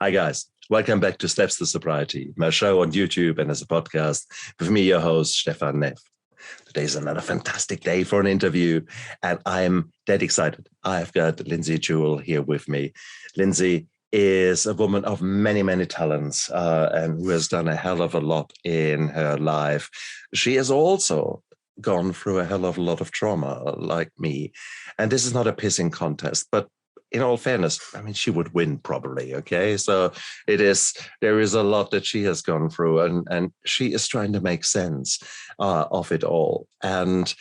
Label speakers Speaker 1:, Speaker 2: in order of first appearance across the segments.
Speaker 1: Hi, guys. Welcome back to Steps to Sobriety, my show on YouTube and as a podcast with me, your host, Stefan Neff. Today is another fantastic day for an interview, and I'm dead excited. I've got Lindsay Jewell here with me. Lindsay is a woman of many, many talents and who has done a hell of a lot in her life. She has also gone through a hell of a lot of trauma like me. And this is not a pissing contest, but in all fairness, I mean, she would win probably, okay? So there is a lot that she has gone through, and she is trying to make sense of it all. And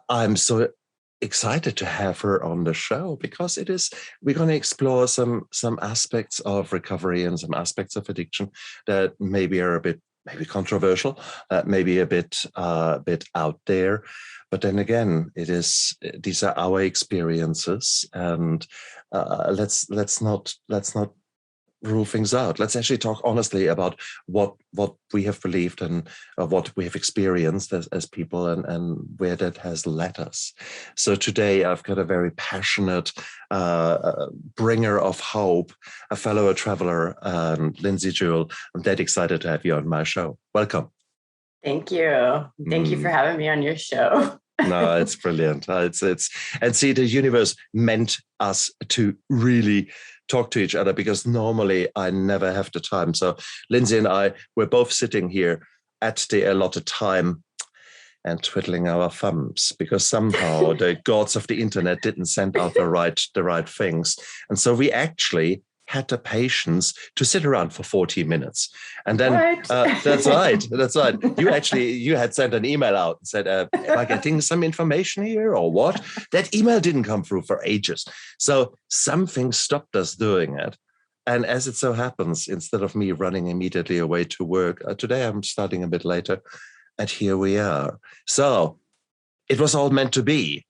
Speaker 1: I'm so excited to have her on the show because we're going to explore some aspects of recovery and some aspects of addiction that maybe are a bit controversial, maybe a bit out there. But then again, these are our experiences, and let's not rule things out. Let's actually talk honestly about what we have believed and what we have experienced as people, and where that has led us. So today I've got a very passionate bringer of hope, a fellow traveler, Lindsay Jewell. I'm dead excited to have you on my show. Welcome.
Speaker 2: Thank you. Thank you for having me on your show.
Speaker 1: No, it's brilliant. And see, the universe meant us to really talk to each other because normally I never have the time. So Lindsay and I, we're both sitting here at the allotted time and twiddling our thumbs because somehow the gods of the internet didn't send out the right things. And so we actually had the patience to sit around for 40 minutes. And then that's right. You had sent an email out and said, am I getting some information here or what? That email didn't come through for ages. So something stopped us doing it. And as it so happens, instead of me running immediately away to work, today I'm starting a bit later. And here we are. So it was all meant to be.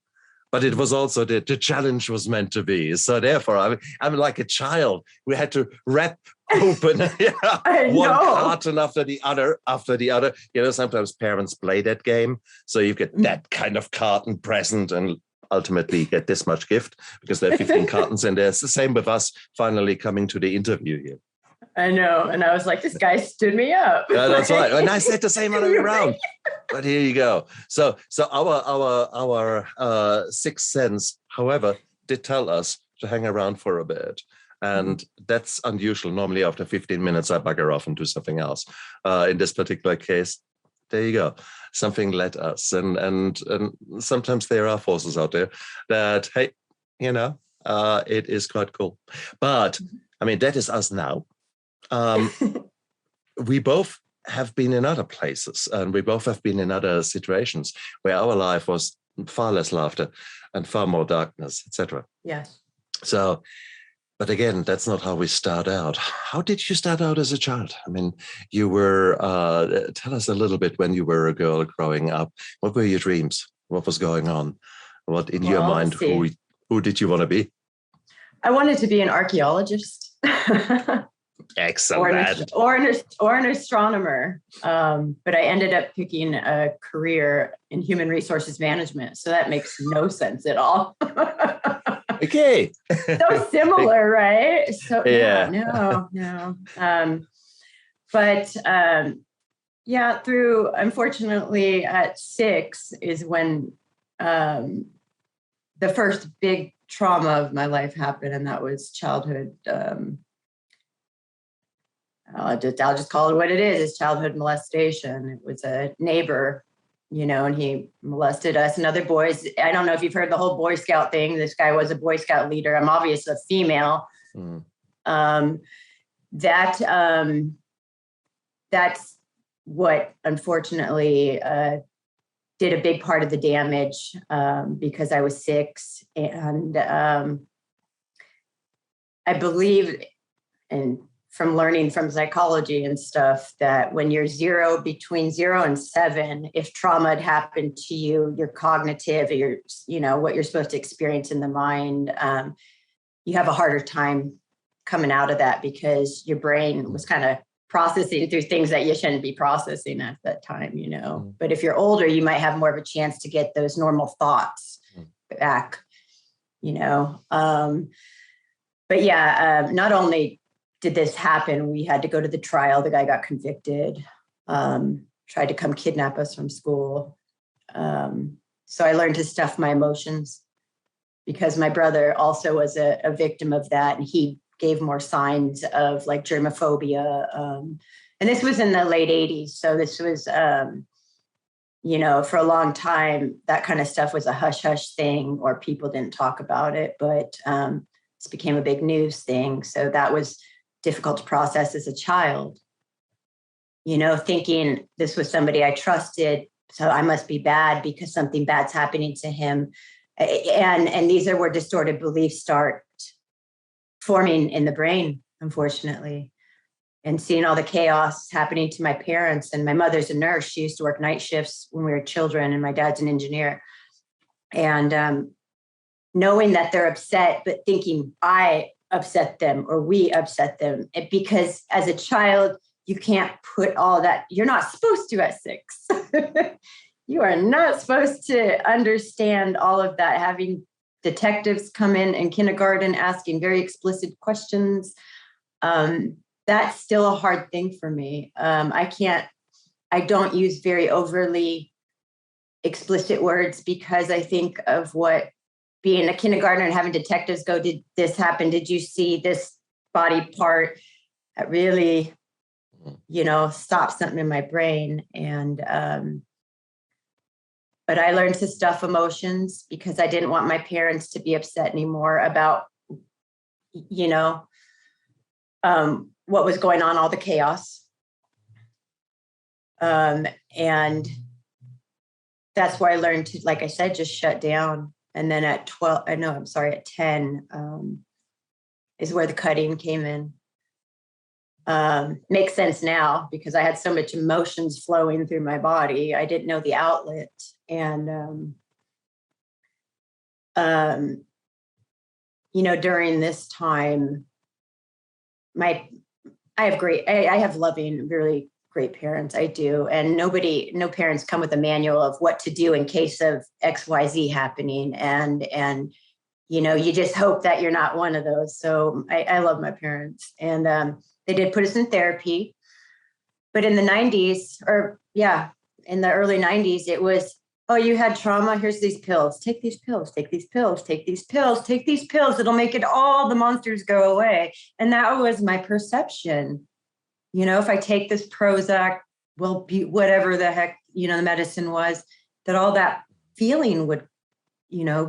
Speaker 1: But it was also the challenge was meant to be. So therefore, I'm like a child. We had to wrap open one carton after the other. You know, sometimes parents play that game. So you get that kind of carton present and ultimately you get this much gift because there are 15 cartons in there. It's the same with us finally coming to the interview here.
Speaker 2: I know. And I was like, this guy stood me up.
Speaker 1: Yeah, that's right. And I said the same other way around. But here you go. So our sixth sense, however, did tell us to hang around for a bit. And that's unusual. Normally after 15 minutes, I bugger off and do something else. In this particular case, there you go. Something led us. And sometimes there are forces out there that, hey, you know, it is quite cool. But I mean, that is us now. We both have been in other places and we both have been in other situations where our life was far less laughter and far more darkness, etc.
Speaker 2: Yes.
Speaker 1: So, but again, that's not how we start out. How did you start out as a child? I mean, you were, tell us a little bit when you were a girl growing up. What were your dreams? What was going on? What in your mind, who did you want to be?
Speaker 2: I wanted to be an archaeologist.
Speaker 1: Excellent.
Speaker 2: Or an astronomer. But I ended up picking a career in human resources management. So that makes no sense at all.
Speaker 1: Okay.
Speaker 2: So similar, right? So no. Through, unfortunately, at 6 is when the first big trauma of my life happened. And that was childhood I'll just call it what it is. It's childhood molestation. It was a neighbor, you know, and he molested us and other boys. I don't know if you've heard the whole Boy Scout thing. This guy was a Boy Scout leader. I'm obviously a female. That's what unfortunately did a big part of the damage because I was 6. And I believe, and from learning from psychology and stuff, that when you're between 0 and 7, if trauma had happened to you, your cognitive, what you're supposed to experience in the mind, you have a harder time coming out of that because your brain was kind of processing through things that you shouldn't be processing at that time, you know. But if you're older, you might have more of a chance to get those normal thoughts back, you know. Not only did this happen? We had to go to the trial. The guy got convicted, tried to come kidnap us from school. So I learned to stuff my emotions because my brother also was a victim of that. And he gave more signs of like germophobia. And this was in the late 80s. So this was, for a long time, that kind of stuff was a hush hush thing, or people didn't talk about it. But this became a big news thing. So that was difficult to process as a child, thinking this was somebody I trusted. So I must be bad because something bad's happening to him. And these are where distorted beliefs start forming in the brain, unfortunately, and seeing all the chaos happening to my parents. And my mother's a nurse. She used to work night shifts when we were children, and my dad's an engineer. And knowing that they're upset, but thinking I upset them or we upset them, because as a child, you can't put all that. You're not supposed to at 6. You are not supposed to understand all of that. Having detectives come in kindergarten asking very explicit questions. That's still a hard thing for me. I don't use very overly explicit words because I think of what being a kindergartner and having detectives go, did this happen? Did you see this body part? That really, stopped something in my brain. And, but I learned to stuff emotions because I didn't want my parents to be upset anymore about, what was going on, all the chaos. And that's where I learned to, like I said, just shut down. And then at 10 is where the cutting came in. Makes sense now because I had so much emotions flowing through my body. I didn't know the outlet. And, during this time, I have loving, really great parents. I do. And no parents come with a manual of what to do in case of XYZ happening. And, you just hope that you're not one of those. So I love my parents. And they did put us in therapy. But in the 90s, in the early 90s, it was, oh, you had trauma. Here's these pills. Take these pills, take these pills, take these pills, take these pills. It'll make all the monsters go away. And that was my perception. If I take this Prozac, will be whatever the heck, the medicine was, that all that feeling would,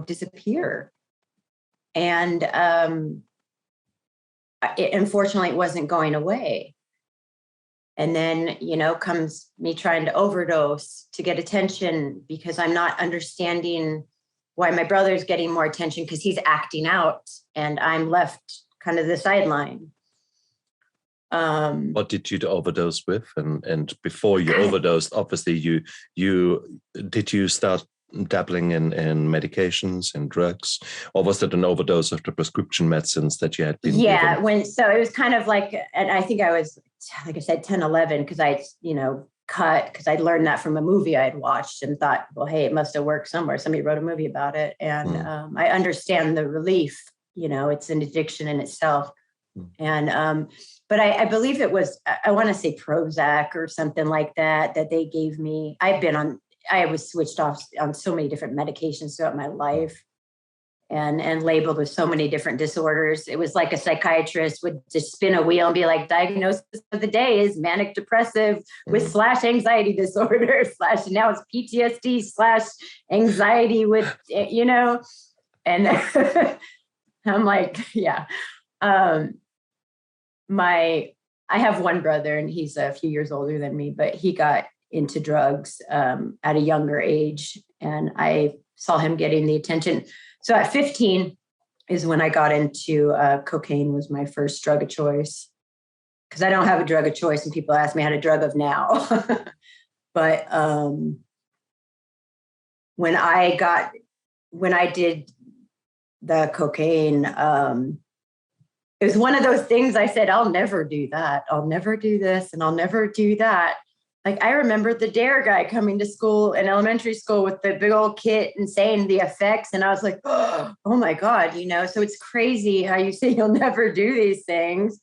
Speaker 2: disappear. And unfortunately, it wasn't going away. And then, comes me trying to overdose to get attention because I'm not understanding why my brother's getting more attention because he's acting out and I'm left kind of the sideline.
Speaker 1: What did you overdose with? And before you overdosed, obviously you start dabbling in medications and drugs, or was it an overdose of the prescription medicines that you had been given?
Speaker 2: So it was kind of like, and I think I was, like I said, 10, 11, because I, cut, because I'd learned that from a movie I'd watched and thought, well, hey, it must have worked somewhere. Somebody wrote a movie about it. And I understand the relief, it's an addiction in itself. And, but I believe it was, I want to say Prozac or something like that they gave me. I was switched off on so many different medications throughout my life and labeled with so many different disorders. It was like a psychiatrist would just spin a wheel and be like, diagnosis of the day is manic depressive with / anxiety disorder / now it's PTSD / anxiety with, and I'm like, yeah. I have one brother and he's a few years older than me, but he got into drugs at a younger age. And I saw him getting the attention. So at 15 is when I got into cocaine was my first drug of choice. Because I don't have a drug of choice and people ask me how to drug of now. But when I did the cocaine, it was one of those things I said, I'll never do that. I'll never do this and I'll never do that. Like I remember the DARE guy coming to school in elementary school with the big old kit and saying the effects. And I was like, oh my God, so it's crazy how you say you'll never do these things.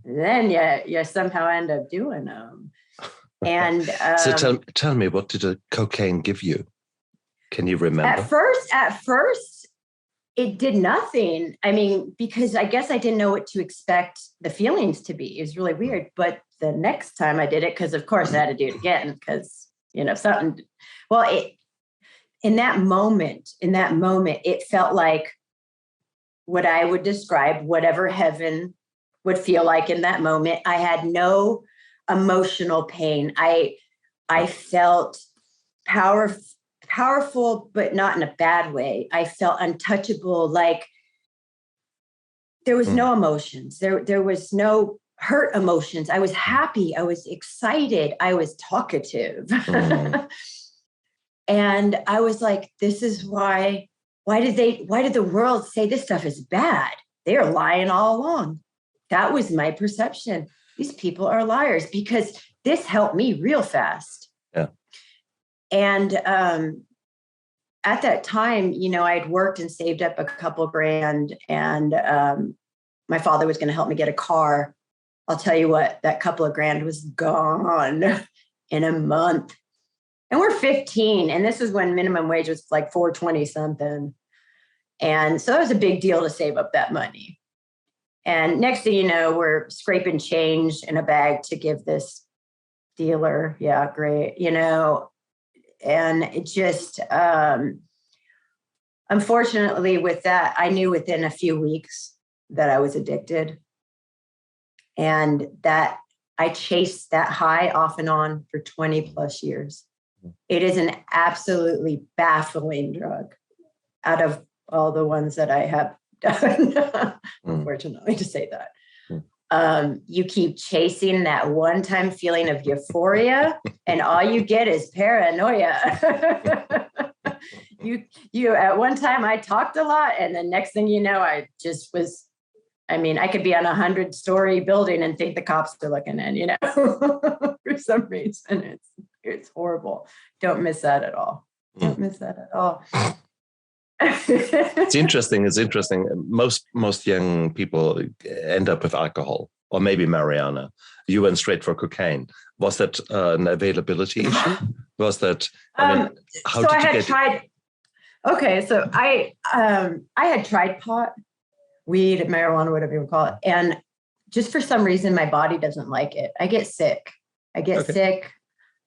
Speaker 2: then you somehow end up doing them. And
Speaker 1: so tell me, what did a cocaine give you? Can you remember?
Speaker 2: At first, it did nothing. I mean, because I guess I didn't know what to expect the feelings to be. It was really weird. But the next time I did it, because of course I had to do it again, because, something, well, in that moment, it felt like what I would describe, whatever heaven would feel like in that moment. I had no emotional pain. I felt powerful, but not in a bad way. I felt untouchable. Like there was no emotions. There was no hurt emotions. I was happy. I was excited. I was talkative. And I was like, this is why did the world say this stuff is bad? They're lying all along. That was my perception. These people are liars, because this helped me real fast.
Speaker 1: Yeah.
Speaker 2: And at that time, I'd worked and saved up a couple grand, and my father was going to help me get a car. I'll tell you what, that couple of grand was gone in a month. And we're 15, and this is when minimum wage was like $4.20 something. And so it was a big deal to save up that money. And next thing you know, we're scraping change in a bag to give this dealer. Yeah, great. And it just, unfortunately with that, I knew within a few weeks that I was addicted, and that I chased that high off and on for 20 plus years. It is an absolutely baffling drug out of all the ones that I have done, unfortunately, to say that. You keep chasing that one-time feeling of euphoria, and all you get is paranoia. You at one time I talked a lot, and the next thing you know, I could be on a 100-story building and think the cops are looking in, for some reason. It's horrible. Don't miss that at all. Don't miss that at all.
Speaker 1: It's interesting. Most young people end up with alcohol, or maybe marijuana. You went straight for cocaine. Was that an availability issue? Was that? How
Speaker 2: so
Speaker 1: did
Speaker 2: I
Speaker 1: you
Speaker 2: had
Speaker 1: get
Speaker 2: tried. Okay, so I had tried pot, weed, marijuana, whatever you would call it, and just for some reason my body doesn't like it. I get sick. Sick,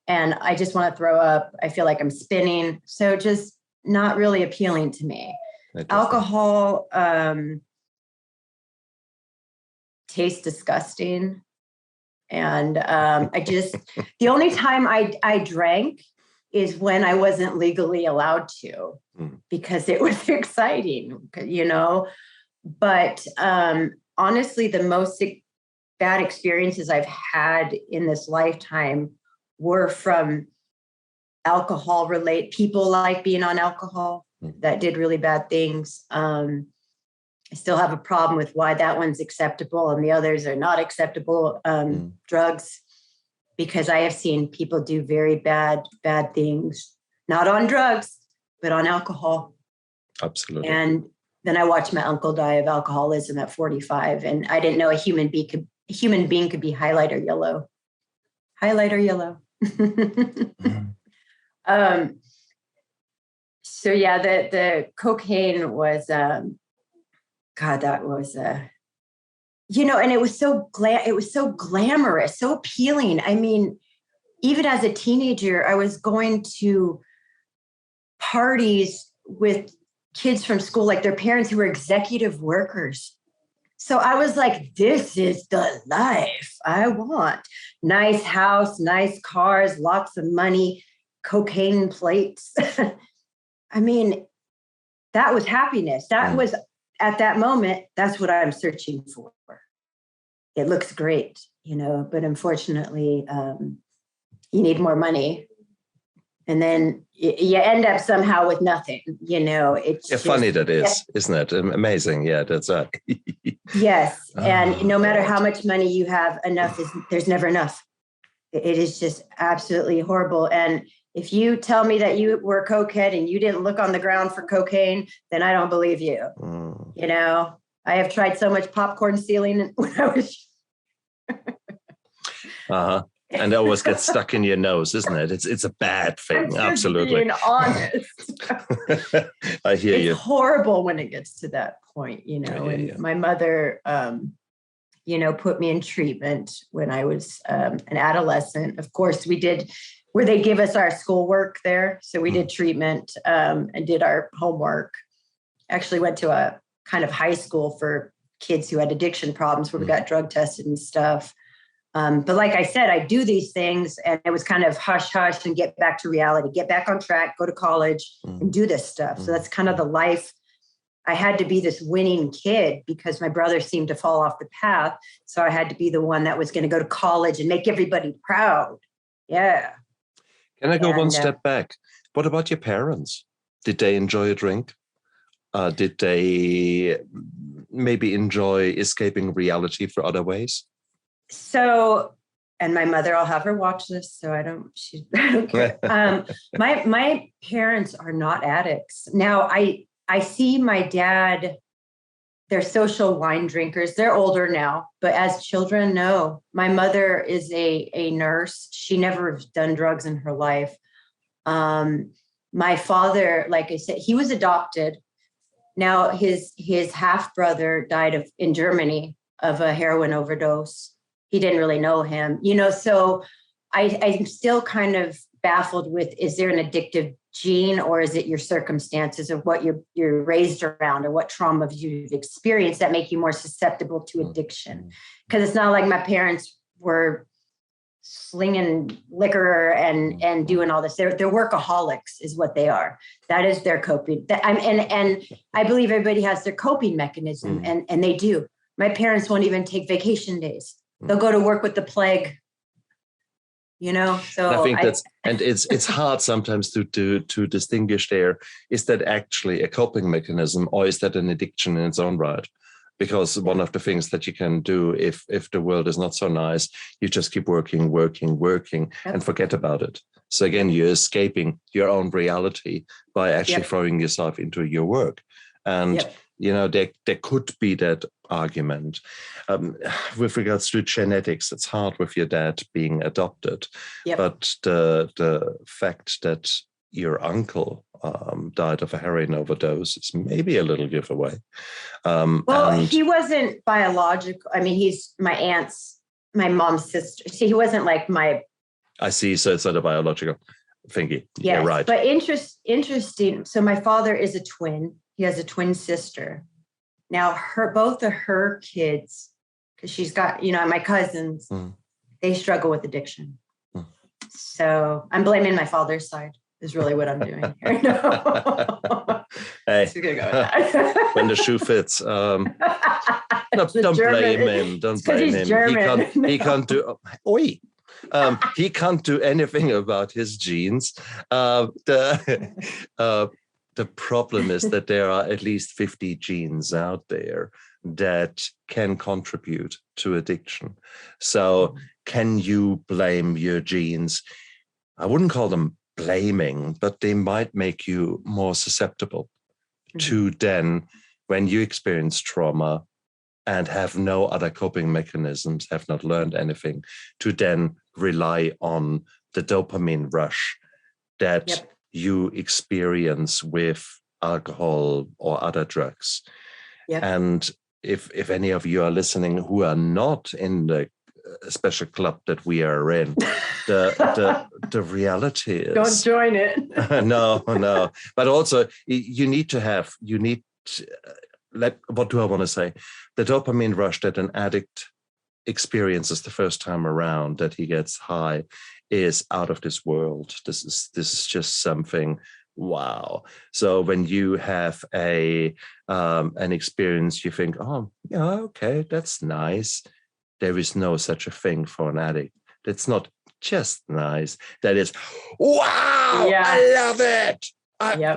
Speaker 2: and I just want to throw up. I feel like I'm spinning. So just not really appealing to me. Alcohol tastes disgusting. And the only time I drank is when I wasn't legally allowed to, because it was exciting, But honestly, the most bad experiences I've had in this lifetime were from alcohol related. People like being on alcohol that did really bad things. I still have a problem with why that one's acceptable and the others are not acceptable drugs, because I have seen people do very bad things, not on drugs, but on alcohol.
Speaker 1: Absolutely.
Speaker 2: And then I watched my uncle die of alcoholism at 45, and I didn't know a human being could be highlighter yellow. So yeah, the cocaine was, that was, and it was so glamorous, so appealing. I mean, even as a teenager, I was going to parties with kids from school, like their parents who were executive workers. So I was like, this is the life I want. Nice house, nice cars, lots of money, cocaine plates. I mean, that was happiness. That was, at that moment, that's what I'm searching for. It looks great, but unfortunately, you need more money. And then you end up somehow with nothing, It's
Speaker 1: funny that is, isn't it? Amazing. Yeah, that's right.
Speaker 2: Yes. And no matter how much money you have, there's never enough. It is just absolutely horrible. And if you tell me that you were a cokehead and you didn't look on the ground for cocaine, then I don't believe you. I have tried so much popcorn stealing when I was
Speaker 1: Uh-huh. And it always gets stuck in your nose, isn't it? It's a bad thing.
Speaker 2: I'm
Speaker 1: Absolutely.
Speaker 2: being honest.
Speaker 1: I hear you.
Speaker 2: It's horrible when it gets to that point, and my mother, put me in treatment when I was an adolescent. Of course, we did where they give us our schoolwork there. So we did treatment and did our homework. Actually went to a kind of high school for kids who had addiction problems where we got drug tested and stuff. But like I said, I do these things and it was kind of hush, hush and get back to reality, get back on track, go to college and do this stuff. So that's kind of the life. I had to be this winning kid because my brother seemed to fall off the path. So I had to be the one that was going to go to college and make everybody proud. Yeah.
Speaker 1: Can I go one step back? What about your parents? Did they enjoy a drink? Did they maybe enjoy escaping reality for other ways?
Speaker 2: So, and my mother, I'll have her watch this, so I don't care. My parents are not addicts. Now, I see my dad, they're social wine drinkers. They're older now, but as children, no. My mother is a nurse. She never done drugs in her life. My father, like I said, he was adopted. Now his half brother died in Germany of a heroin overdose. He didn't really know him, so I'm still kind of baffled with, is there an addictive gene or is it your circumstances of what you're raised around or what trauma you've experienced that make you more susceptible to addiction? Because it's not like my parents were slinging liquor and doing all this. They're workaholics is what they are. That is their coping. And I believe everybody has their coping mechanism and they do. My parents won't even take vacation days. They'll go to work with the plague, so
Speaker 1: I think and it's hard sometimes to distinguish there. Is that actually a coping mechanism or is that an addiction in its own right? Because one of the things that you can do if the world is not so nice, you just keep working and forget about it. So again, you're escaping your own reality by actually throwing yourself into your work. And there could be that argument. With regards to genetics, it's hard with your dad being adopted. But the fact that your uncle died of a heroin overdose is maybe a little giveaway.
Speaker 2: He wasn't biological. I mean, he's my mom's sister. See, he wasn't like my...
Speaker 1: I see. So it's not a biological thingy.
Speaker 2: Yes,
Speaker 1: yeah, right.
Speaker 2: But interesting. So my father is a twin. He has a twin sister. Now, both of her kids, because she's got, my cousins, they struggle with addiction. So I'm blaming my father's side is really what I'm doing here.
Speaker 1: Hey,
Speaker 2: so go with that.
Speaker 1: When the shoe fits, don't blame him. Don't blame him.
Speaker 2: German.
Speaker 1: He can't do. He can't do anything about his genes. The problem is that there are at least 50 genes out there that can contribute to addiction. So can you blame your genes? I wouldn't call them blaming, but they might make you more susceptible to then, when you experience trauma and have no other coping mechanisms, have not learned anything, to then rely on the dopamine rush that you experience with alcohol or other drugs. And if any of you are listening who are not in the special club that we are in, the reality is,
Speaker 2: don't join it.
Speaker 1: no. But also what do I want to say? The dopamine rush that an addict experiences the first time around, that he gets high, is out of this world. This is just something. Wow. So when you have an experience, you think, oh, yeah, okay, that's nice. There is no such a thing for an addict. That's not just nice. That is, wow, I love it.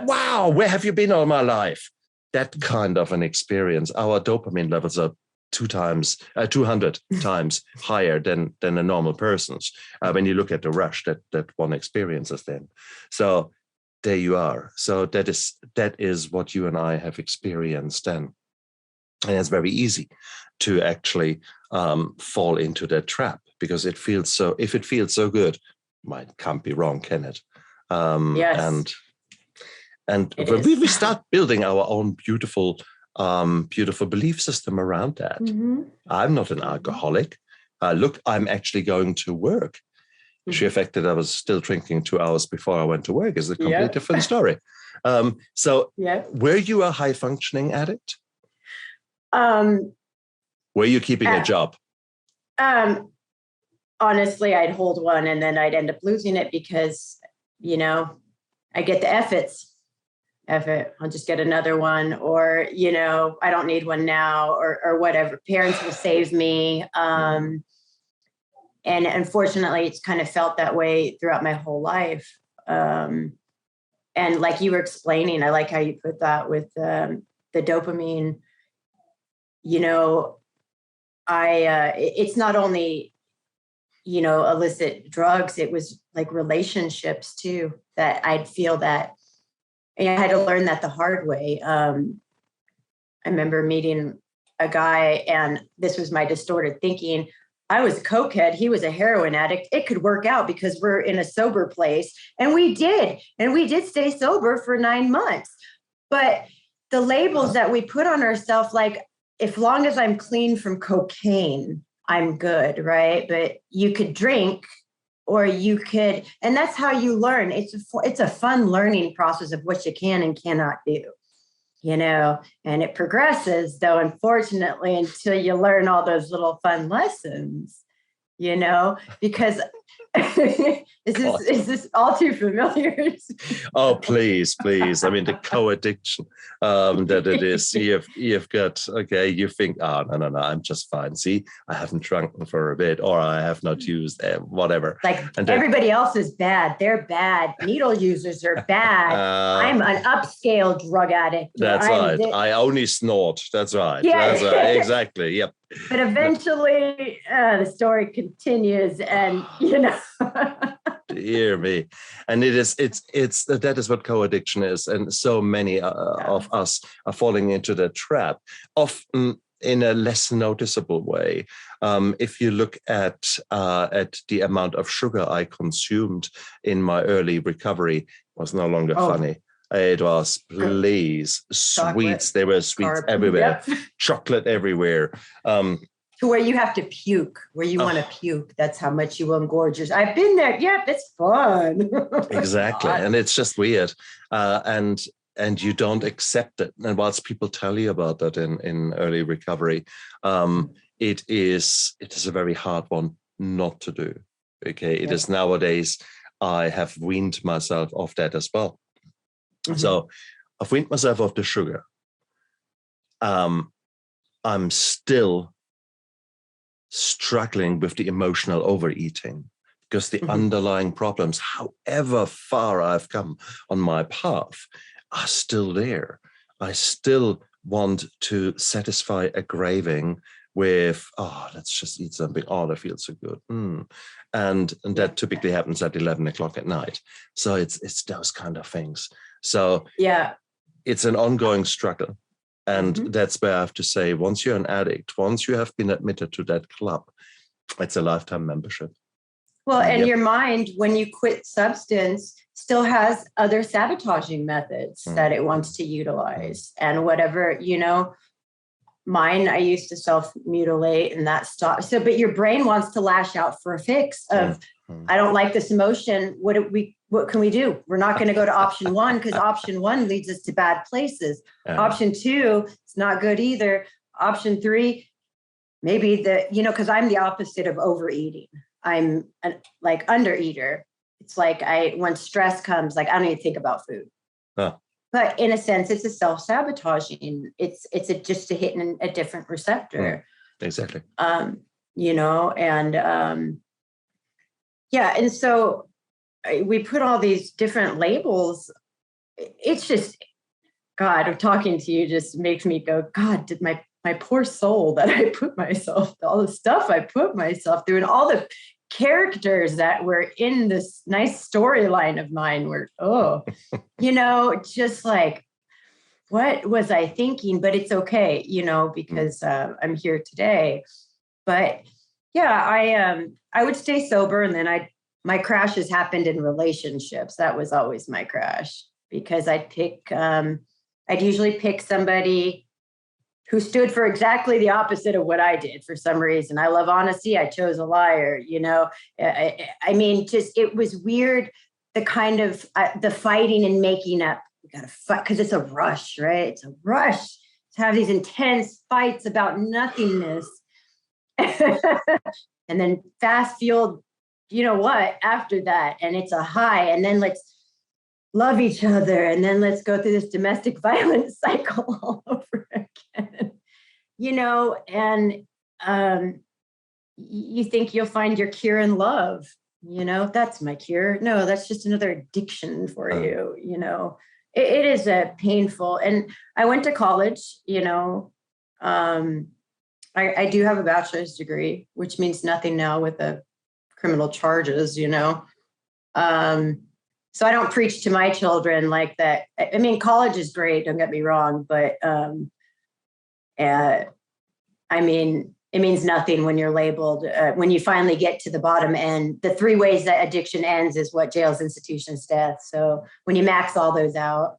Speaker 1: Wow, where have you been all my life? That kind of an experience. Our dopamine levels are 200 times higher than a normal person's when you look at the rush that one experiences then. So there you are. So that is what you and I have experienced then. And it's very easy to actually fall into that trap because if it feels so good, well, it can't be wrong, can it?
Speaker 2: Yes.
Speaker 1: And when we start building our own beautiful belief system around that. Mm-hmm. I'm not an alcoholic. Look, I'm actually going to work. Mm-hmm. The fact that I was still drinking 2 hours before I went to work is a completely different story. Were you a high functioning addict? Were you keeping a job?
Speaker 2: Honestly, I'd hold one and then I'd end up losing it because, I get the F it, I'll just get another one, or, I don't need one now, or whatever. Parents will save me. And unfortunately, it's kind of felt that way throughout my whole life. And like you were explaining, I like how you put that with the dopamine. It's not only, illicit drugs, it was like relationships too, that I'd feel that. I had to learn that the hard way. I remember meeting a guy, and this was my distorted thinking. I was a cokehead. He was a heroin addict. It could work out because we're in a sober place. And we did. And we did stay sober for 9 months. But the labels that we put on ourselves, like, as long as I'm clean from cocaine, I'm good, right? But you could drink, or you could, and that's how you learn. It's a fun learning process of what you can and cannot do, and it progresses, though, unfortunately, until you learn all those little fun lessons, because is this all too familiar?
Speaker 1: Oh, please. I mean, the co-addiction that it is. You've got, okay, you think, oh, no, I'm just fine. See, I haven't drunk for a bit, or I have not used whatever.
Speaker 2: Like, and everybody else is bad. They're bad. Needle users are bad. I'm an upscale drug addict.
Speaker 1: That's right. I only snort. That's right.
Speaker 2: Yeah.
Speaker 1: That's right. Exactly. Yep.
Speaker 2: But eventually the story continues, and
Speaker 1: Dear me. And it's that is what co-addiction is. And so many of us are falling into the trap, often in a less noticeable way. If you look at the amount of sugar I consumed in my early recovery, it was no longer funny. It was, please, sweets. There were sweets everywhere, chocolate everywhere.
Speaker 2: To where you have to puke, where you want to puke. That's how much you will engorge yourself. I've been there. Yep, it's fun.
Speaker 1: Exactly. And it's just weird. And you don't accept it. And whilst people tell you about that in early recovery, it is a very hard one not to do. Okay. It is nowadays, I have weaned myself off that as well. Mm-hmm. So I've weaned myself off the sugar. I'm still struggling with the emotional overeating because the underlying problems, however far I've come on my path, are still there. I still want to satisfy a craving with, let's just eat something. Oh, that feels so good. And that typically happens at 11 o'clock at night. So it's those kind of things. So it's an ongoing struggle. And that's where I have to say, once you're an addict, once you have been admitted to that club, it's a lifetime membership.
Speaker 2: Well, and your mind, when you quit substance, still has other sabotaging methods that it wants to utilize. And whatever, mine, I used to self-mutilate, and that stopped. So, but your brain wants to lash out for a fix of, I don't like this emotion. What can we do? We're not going to go to option one, because option one leads us to bad places. Option two, it's not good either. Option three, maybe because I'm the opposite of overeating. I'm like undereater. It's like when stress comes, like I don't even think about food. But in a sense, it's a self-sabotaging. It's just to hit in a different receptor.
Speaker 1: Exactly.
Speaker 2: And so we put all these different labels. It's just, God, talking to you just makes me go, God, did my poor soul that I put myself, all the stuff I put myself through, and all the characters that were in this nice storyline of mine were, just like, what was I thinking? But it's okay, because I'm here today. But yeah, I would stay sober, and then my crashes happened in relationships. That was always my crash, because I'd usually pick somebody who stood for exactly the opposite of what I did for some reason. I love honesty. I chose a liar, I mean, just, it was weird. The kind of the fighting and making up. We got to fight because it's a rush, right? It's a rush to have these intense fights about nothingness. And then fast fueled, after that. And it's a high. And then let's love each other. And then let's go through this domestic violence cycle all over again. And you think you'll find your cure in love. That's my cure. No, that's just another addiction for you. It is a painful. And I went to college, I do have a bachelor's degree, which means nothing now with the criminal charges, So I don't preach to my children like that. I mean, college is great, don't get me wrong, but I mean, it means nothing when you're labeled, when you finally get to the bottom end. The 3 ways that addiction ends is what: jails, institutions, death. So when you max all those out,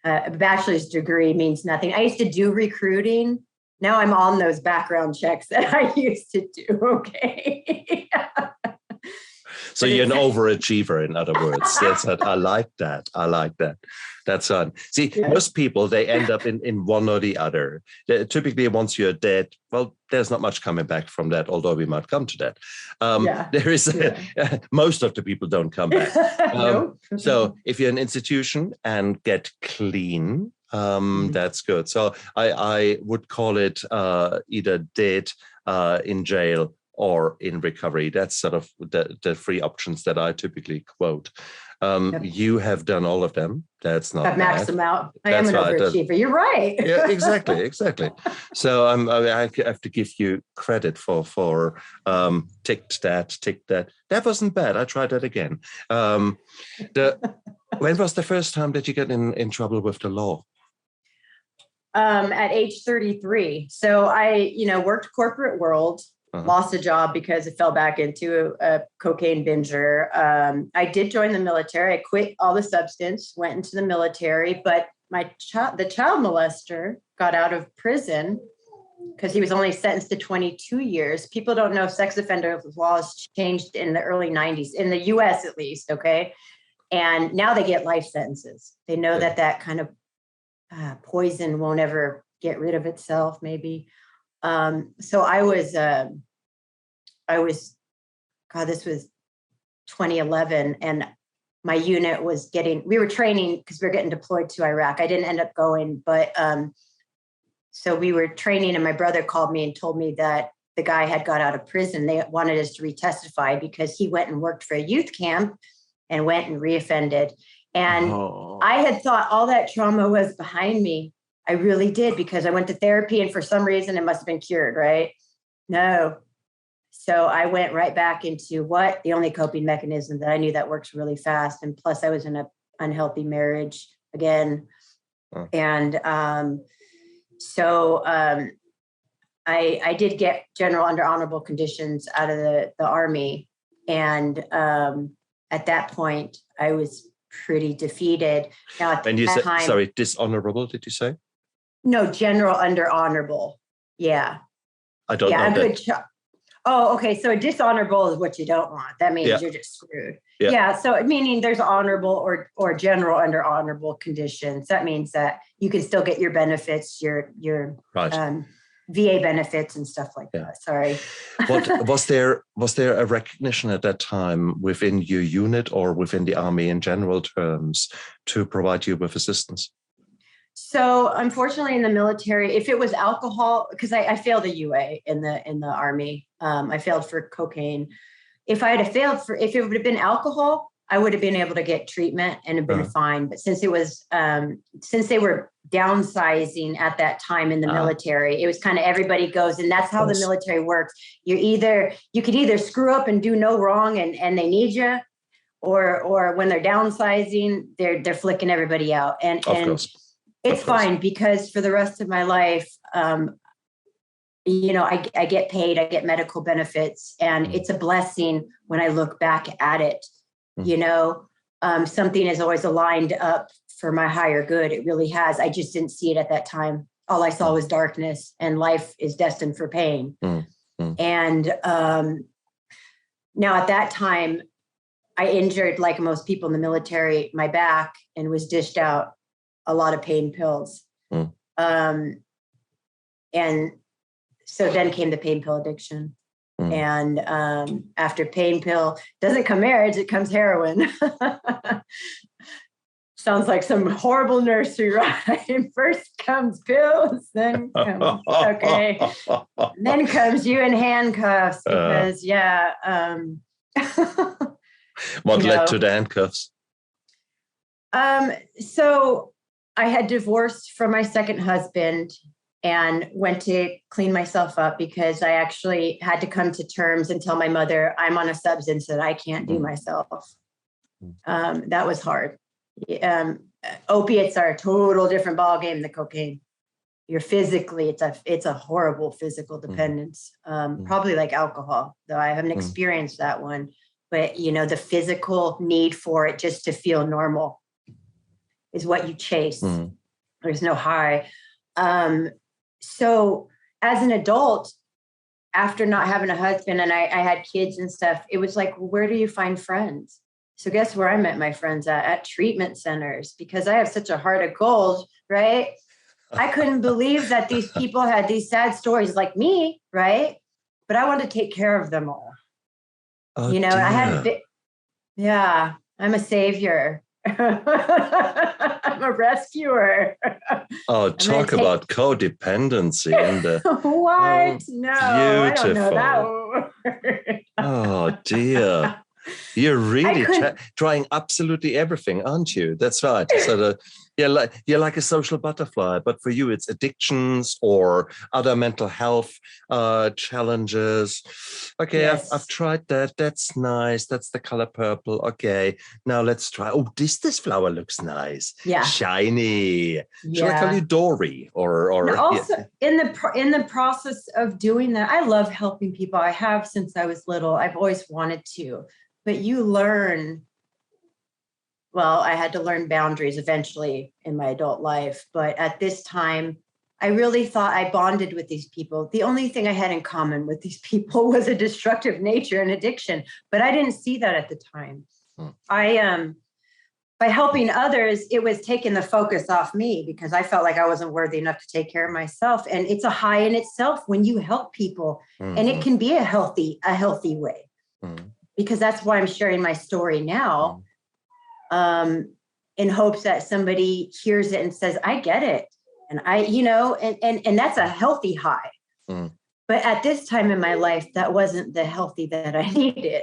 Speaker 2: a bachelor's degree means nothing. I used to do recruiting. Now I'm on those background checks that I used to do. Okay.
Speaker 1: So you're an overachiever, in other words. I like that. That's fun. See, most people, they end up in one or the other. Typically, once you're dead, well, there's not much coming back from that, although we might come to that. There is, most of the people don't come back.
Speaker 2: No.
Speaker 1: So if you're an institution and get clean, that's good. So I would call it either dead, in jail, or in recovery. That's sort of the 3 options that I typically quote. You have done all of them. That's not
Speaker 2: I've maxed them out. I am an
Speaker 1: right.
Speaker 2: overachiever. You're right.
Speaker 1: Yeah, exactly. So I have to give you credit for ticked that. That wasn't bad. I tried that again. When was the first time that you got in trouble with the law?
Speaker 2: At age 33. So I, worked corporate world. Lost a job because it fell back into a cocaine binger. I did join the military. I quit all the substance, went into the military, but the child molester got out of prison because he was only sentenced to 22 years. People don't know sex offender laws changed in the early 90s, in the US at least, okay? And now they get life sentences. They know that kind of poison won't ever get rid of itself, maybe. So I was, this was 2011, and my unit was we were training because we were getting deployed to Iraq. I didn't end up going, but, so we were training, and my brother called me and told me that the guy had got out of prison. They wanted us to retestify because he went and worked for a youth camp and went and reoffended. And I had thought all that trauma was behind me. I really did, because I went to therapy, and for some reason it must have been cured, right? No. So I went right back into the only coping mechanism that I knew that works really fast. And plus I was in an unhealthy marriage again. And so I did get general under honorable conditions out of the Army. And at that point I was pretty defeated. Now, at that time,
Speaker 1: sorry, dishonorable, did you say?
Speaker 2: No, general under honorable. Yeah.
Speaker 1: I don't know.
Speaker 2: Good Oh, okay. So dishonorable is what you don't want. That means you're just screwed. Yeah. So meaning there's honorable or general under honorable conditions. That means that you can still get your benefits, your VA benefits and stuff like that. Sorry.
Speaker 1: Was there a recognition at that time within your unit or within the Army in general terms to provide you with assistance?
Speaker 2: So unfortunately in the military, if it was alcohol, because I failed a UA in the Army, I failed for cocaine. If I had failed if it would have been alcohol, I would have been able to get treatment and have been fine. But since it was, since they were downsizing at that time in the military, it was kind of everybody goes, and that's how the military works. You could either screw up and do no wrong and they need you, or when they're downsizing, they're flicking everybody out. And It's fine, because for the rest of my life, I get paid, I get medical benefits, and it's a blessing when I look back at it. Something has always aligned up for my higher good. It really has. I just didn't see it at that time. All I saw was darkness, and life is destined for pain. And now at that time, I injured, like most people in the military, my back, and was dished out a lot of pain pills. And so then came the pain pill addiction. And after pain pill, doesn't come marriage, it comes heroin. Sounds like some horrible nursery rhyme. First comes pills, then comes, then comes you in handcuffs, because
Speaker 1: what led to the handcuffs?
Speaker 2: So I had divorced from my second husband and went to clean myself up, because I actually had to come to terms and tell my mother I'm on a substance that I can't do myself. That was hard. Opiates are a total different ballgame than cocaine. You're physically, it's a horrible physical dependence, probably like alcohol, though I haven't experienced that one. But, the physical need for it just to feel normal is what you chase. There's no high. So as an adult, after not having a husband and I had kids and stuff, it was like, where do you find friends? So guess where I met my friends at treatment centers, because I have such a heart of gold, right? I couldn't believe that these people had these sad stories like me, right? But I wanted to take care of them all.
Speaker 1: Oh,
Speaker 2: dear. I had, I'm a savior. I'm a rescuer.
Speaker 1: Oh, talk about codependency in the
Speaker 2: what? No,
Speaker 1: beautiful.
Speaker 2: I don't know that word.
Speaker 1: Oh dear. You're really trying absolutely everything, aren't you? That's right. So you're like a social butterfly, but for you, it's addictions or other mental health challenges. Okay, yes. I've tried that. That's nice. That's the color purple. Okay, now let's try. Oh, this flower looks nice.
Speaker 2: Yeah,
Speaker 1: shiny. Should I call you Dory or?
Speaker 2: Now also, in the process of doing that, I love helping people. I have since I was little. I've always wanted to. But you learn, well, I had to learn boundaries eventually in my adult life. But at this time, I really thought I bonded with these people. The only thing I had in common with these people was a destructive nature and addiction. But I didn't see that at the time. By helping others, it was taking the focus off me, because I felt like I wasn't worthy enough to take care of myself. And it's a high in itself when you help people. And it can be a healthy way. Because that's why I'm sharing my story now, in hopes that somebody hears it and says, I get it. And and that's a healthy high. But at this time in my life, that wasn't the healthy that I needed.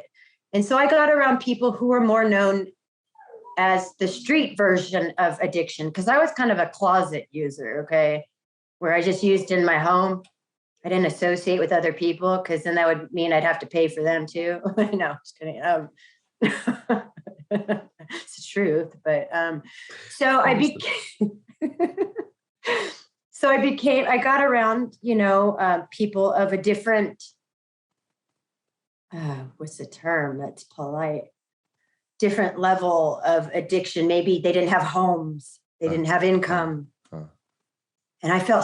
Speaker 2: And so I got around people who were more known as the street version of addiction, because I was kind of a closet user, where I just used in my home. I didn't associate with other people, because then that would mean I'd have to pay for them too. No, just kidding. It's the truth. But so I got around, people of a different, what's the term that's polite? Different level of addiction. Maybe they didn't have homes. They didn't have income. And I felt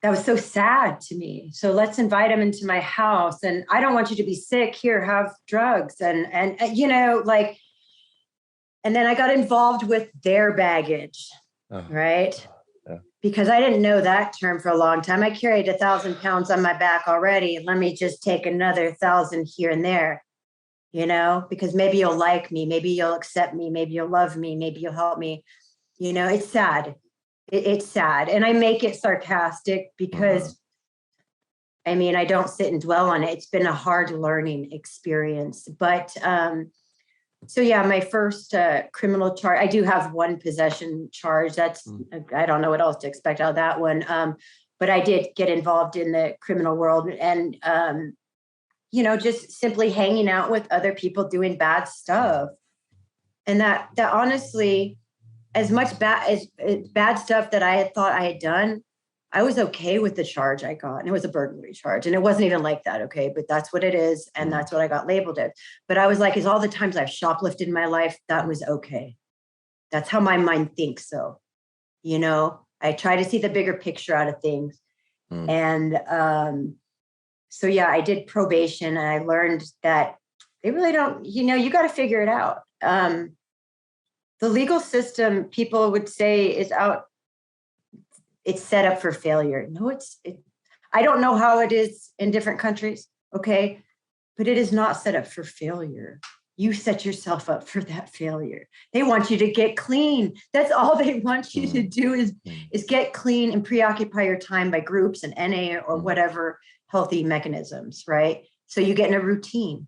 Speaker 2: that was so sad to me. So let's invite them into my house. And I don't want you to be sick. Here, have drugs. And then I got involved with their baggage, right? Yeah. Because I didn't know that term for a long time. I carried 1,000 pounds on my back already. Let me just take another 1,000 here and there, because maybe you'll like me. Maybe you'll accept me. Maybe you'll love me. Maybe you'll help me. It's sad. It's sad. And I make it sarcastic because, I don't sit and dwell on it. It's been a hard learning experience. But my first criminal charge, I do have one possession charge. That's, I don't know what else to expect out of that one. But I did get involved in the criminal world and, just simply hanging out with other people doing bad stuff. And that honestly, as much bad stuff that I had thought I had done, I was okay with the charge I got. And it was a burglary charge. And it wasn't even like that. Okay. But that's what it is. And that's what I got labeled as. But I was like, is all the times I've shoplifted in my life, that was okay. That's how my mind thinks. So, you know, I try to see the bigger picture out of things. And so, yeah, I did probation and I learned that they really don't, you know, you got to figure it out. The legal system, people would say, is out. It's set up for failure. No, I don't know how it is in different countries, okay? But it is not set up for failure. You set yourself up for that failure. They want you to get clean. That's all they want you to do is get clean and preoccupy your time by groups and NA or whatever healthy mechanisms, right? So you get in a routine.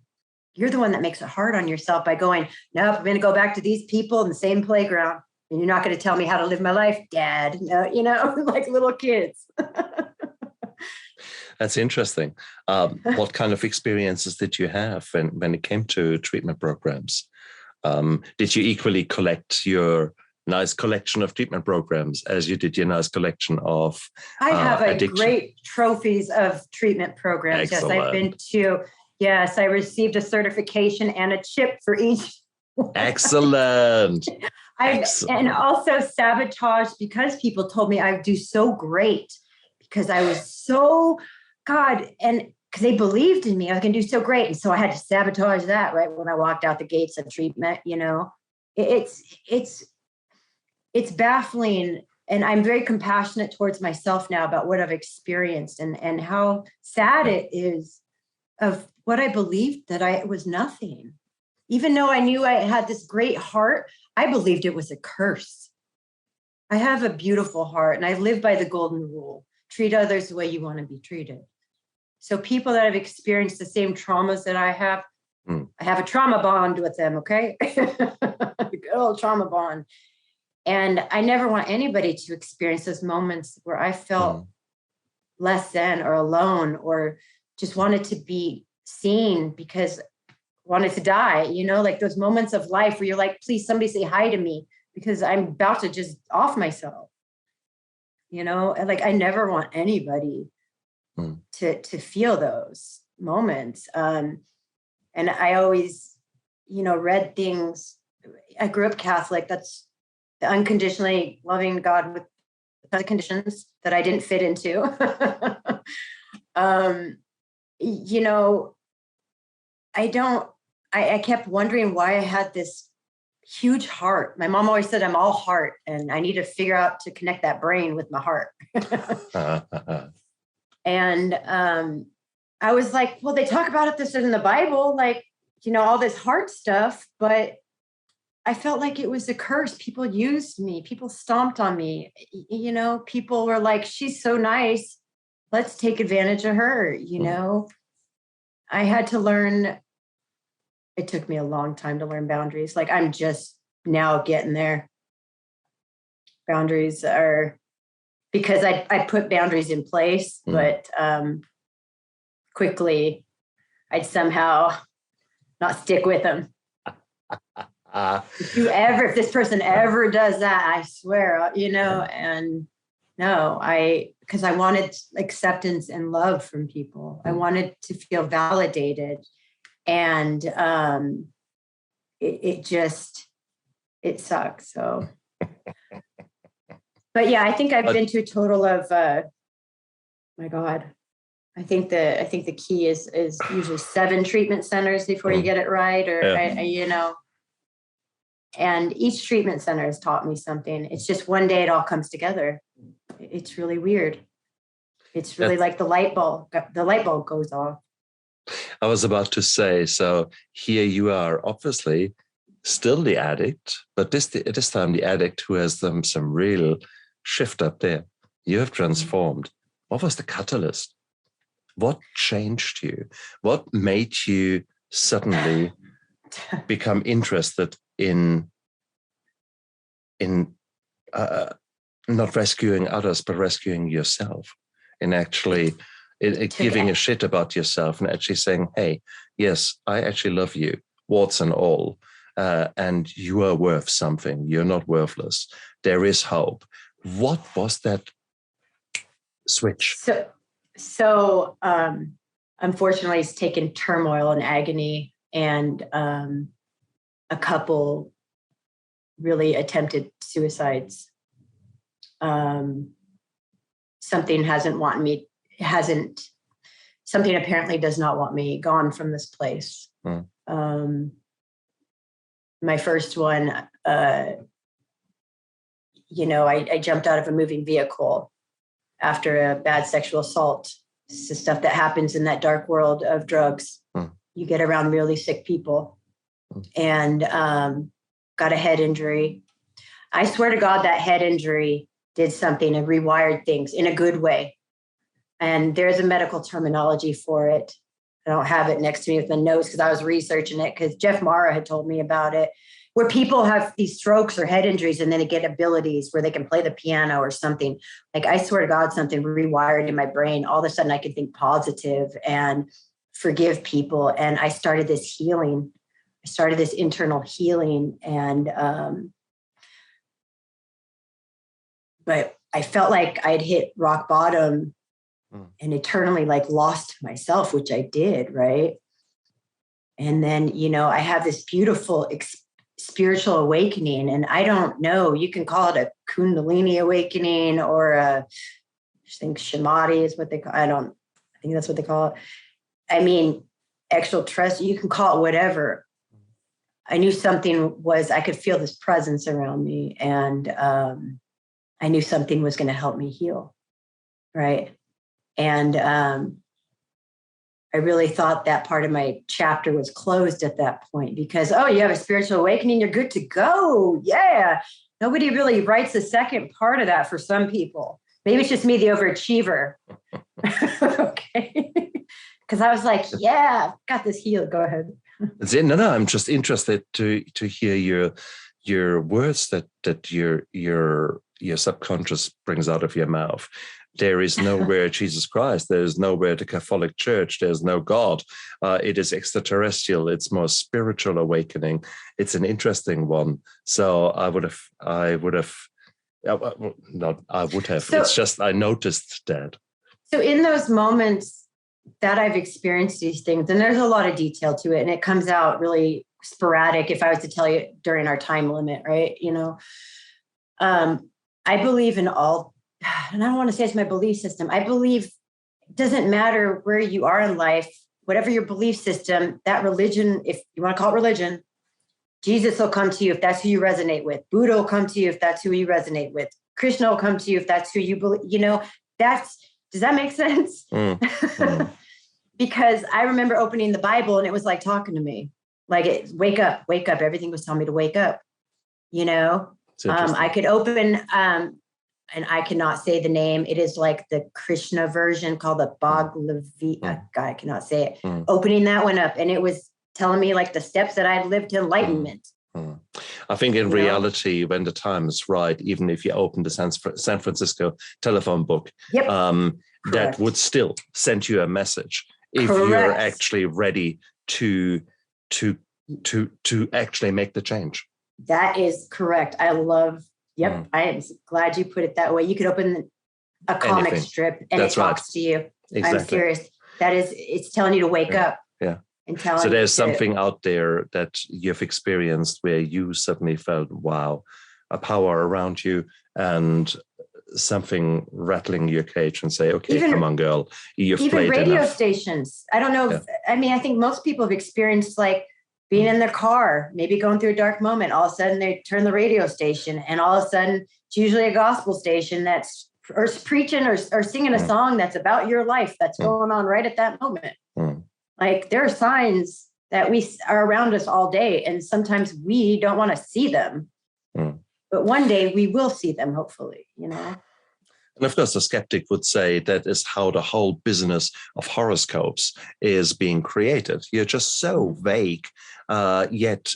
Speaker 2: You're the one that makes it hard on yourself by going, nope, I'm going to go back to these people in the same playground. And you're not going to tell me how to live my life, Dad. No, you know, like little kids.
Speaker 1: That's interesting. What kind of experiences did you have when it came to treatment programs? Did you equally collect your nice collection of treatment programs as you did your nice collection of
Speaker 2: I have
Speaker 1: addiction?
Speaker 2: Great trophies of treatment programs.
Speaker 1: Excellent.
Speaker 2: Yes, I've been to. Yes, I received a certification and a chip for each.
Speaker 1: Excellent.
Speaker 2: And also sabotage because people told me I'd do so great because I was so, God, and because they believed in me, I was going to do so great. And so I had to sabotage that right when I walked out the gates of treatment, you know. It's baffling. And I'm very compassionate towards myself now about what I've experienced and how sad it is of what I believed that it was nothing. Even though I knew I had this great heart, I believed it was a curse. I have a beautiful heart and I live by the golden rule. Treat others the way you want to be treated. So people that have experienced the same traumas that I have a trauma bond with them, okay? Good old trauma bond. And I never want anybody to experience those moments where I felt less than or alone or just wanted to be seen because wanted to die, you know, like those moments of life where you're like, please, somebody say hi to me because I'm about to just off myself, you know, and like, I never want anybody to feel those moments. And I always, you know, read things. I grew up Catholic. That's the unconditionally loving God with the conditions that I didn't fit into. You know, I kept wondering why I had this huge heart. My mom always said I'm all heart and I need to figure out to connect that brain with my heart. And I was like, well, they talk about it this in the Bible, like, you know, all this heart stuff, but I felt like it was a curse. People used me. People stomped on me. You know, people were like, she's so nice. Let's take advantage of her. You know, I had to learn. It took me a long time to learn boundaries. Like I'm just now getting there. Boundaries are because I put boundaries in place, but quickly I'd somehow not stick with them. If this person ever does that, I swear, you know, and no, because I wanted acceptance and love from people. I wanted to feel validated. And it sucks. So, but yeah, I think I've been to a total of, my God, I think the key is usually 7 treatment centers before you get it right, or you know. And each treatment center has taught me something. It's just one day it all comes together. It's really weird. It's really like the light bulb goes off.
Speaker 1: I was about to say, so here you are, obviously still the addict, but this time the addict who has some real shift up there. You have transformed. What was the catalyst? What changed you? What made you suddenly become interested in not rescuing others, but rescuing yourself, in actually giving a shit about yourself and actually saying, hey, yes, I actually love you, warts and all, and you are worth something. You're not worthless. There is hope. What was that switch?
Speaker 2: So unfortunately, it's taken turmoil and agony, and a couple really attempted suicides. Something something apparently does not want me gone from this place. My first one, I jumped out of a moving vehicle after a bad sexual assault. It's the stuff that happens in that dark world of drugs. You get around really sick people, and got a head injury. I swear to God, that head injury did something and rewired things in a good way. And there's a medical terminology for it. I don't have it next to me with the notes because I was researching it because Jeff Mara had told me about it, where people have these strokes or head injuries and then they get abilities where they can play the piano or something. Like, I swear to God, something rewired in my brain. All of a sudden I could think positive and forgive people. And I started this healing. I started this internal healing. And, but I felt like I'd hit rock bottom and eternally lost myself, which I did. Right. And then, I have this beautiful spiritual awakening, and I don't know, you can call it a Kundalini awakening or I think Samadhi is what they call it. I think that's what they call it. I mean, extraterrestrial, you can call it whatever. I knew I could feel this presence around me, and I knew something was going to help me heal. Right. And I really thought that part of my chapter was closed at that point because, you have a spiritual awakening, you're good to go. Yeah. Nobody really writes the second part of that for some people. Maybe it's just me, the overachiever. Okay. Because I was like, yeah, I've got this healed. Go ahead.
Speaker 1: No, I'm just interested to hear your words that your subconscious brings out of your mouth. There is nowhere Jesus Christ. There's nowhere the Catholic Church. There's no God. It is extraterrestrial. It's more spiritual awakening. It's an interesting one. So it's just I noticed that.
Speaker 2: So in those moments that I've experienced these things, and there's a lot of detail to it, and it comes out really sporadic if I was to tell you during our time limit, right? I believe in all. And I don't want to say it's my belief system. I believe it doesn't matter where you are in life, whatever your belief system, that religion, if you want to call it religion, Jesus will come to you if that's who you resonate with. Buddha will come to you if that's who you resonate with. Krishna will come to you if that's who you believe. Does that make sense? Because I remember opening the Bible and it was like talking to me, like, wake up. Everything was telling me to wake up. I could open, and I cannot say the name. It is like the Krishna version called the Bhagavad Gita. God, I cannot say it. Opening that one up, and it was telling me the steps that I'd lived to enlightenment.
Speaker 1: I think in reality, when the time is right, even if you open the San Francisco telephone book, that would still send you a message if you're actually ready to actually make the change.
Speaker 2: That is correct. I love. Yep. I am glad you put it that way. You could open a comic strip and it talks to you. Exactly. I'm serious. It's telling you to wake up.
Speaker 1: Yeah.
Speaker 2: And telling
Speaker 1: so there's something out there that you've experienced where you suddenly felt, wow, a power around you and something rattling your cage and say, okay, come on, girl. You've played enough. Even radio
Speaker 2: stations. I don't know. I think most people have experienced being in their car, maybe going through a dark moment. All of a sudden they turn the radio station, and all of a sudden it's usually a gospel station that's or preaching or singing a song that's about your life that's going on right at that moment. There are signs that we are around us all day, and sometimes we don't want to see them. But one day we will see them, hopefully,
Speaker 1: And of course, the skeptic would say that is how the whole business of horoscopes is being created. You're just so vague, yet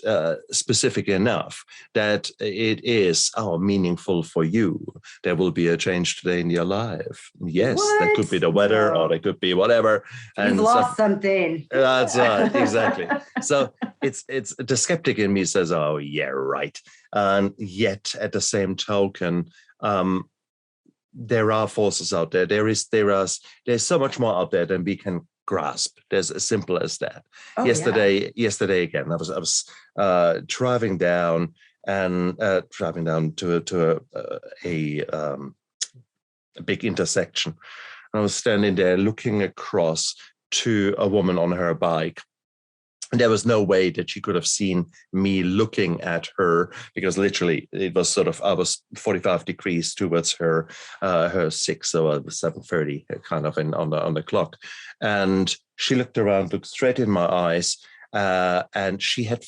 Speaker 1: specific enough that it is meaningful for you. There will be a change today in your life. Yes, that could be the weather, or there could be whatever.
Speaker 2: And you've lost something.
Speaker 1: That's right, exactly. So it's the skeptic in me says, "Oh, yeah, right." And yet, at the same token, there are forces out there. There's so much more out there than we can grasp. There's as simple as that.
Speaker 2: Oh,
Speaker 1: Yesterday again, I was driving down to a big intersection. I was standing there looking across to a woman on her bike. And there was no way that she could have seen me looking at her, because literally it was I was 45 degrees towards her 6, so it was 7:30 kind of on the clock. And she looked around, looked straight in my eyes, and she had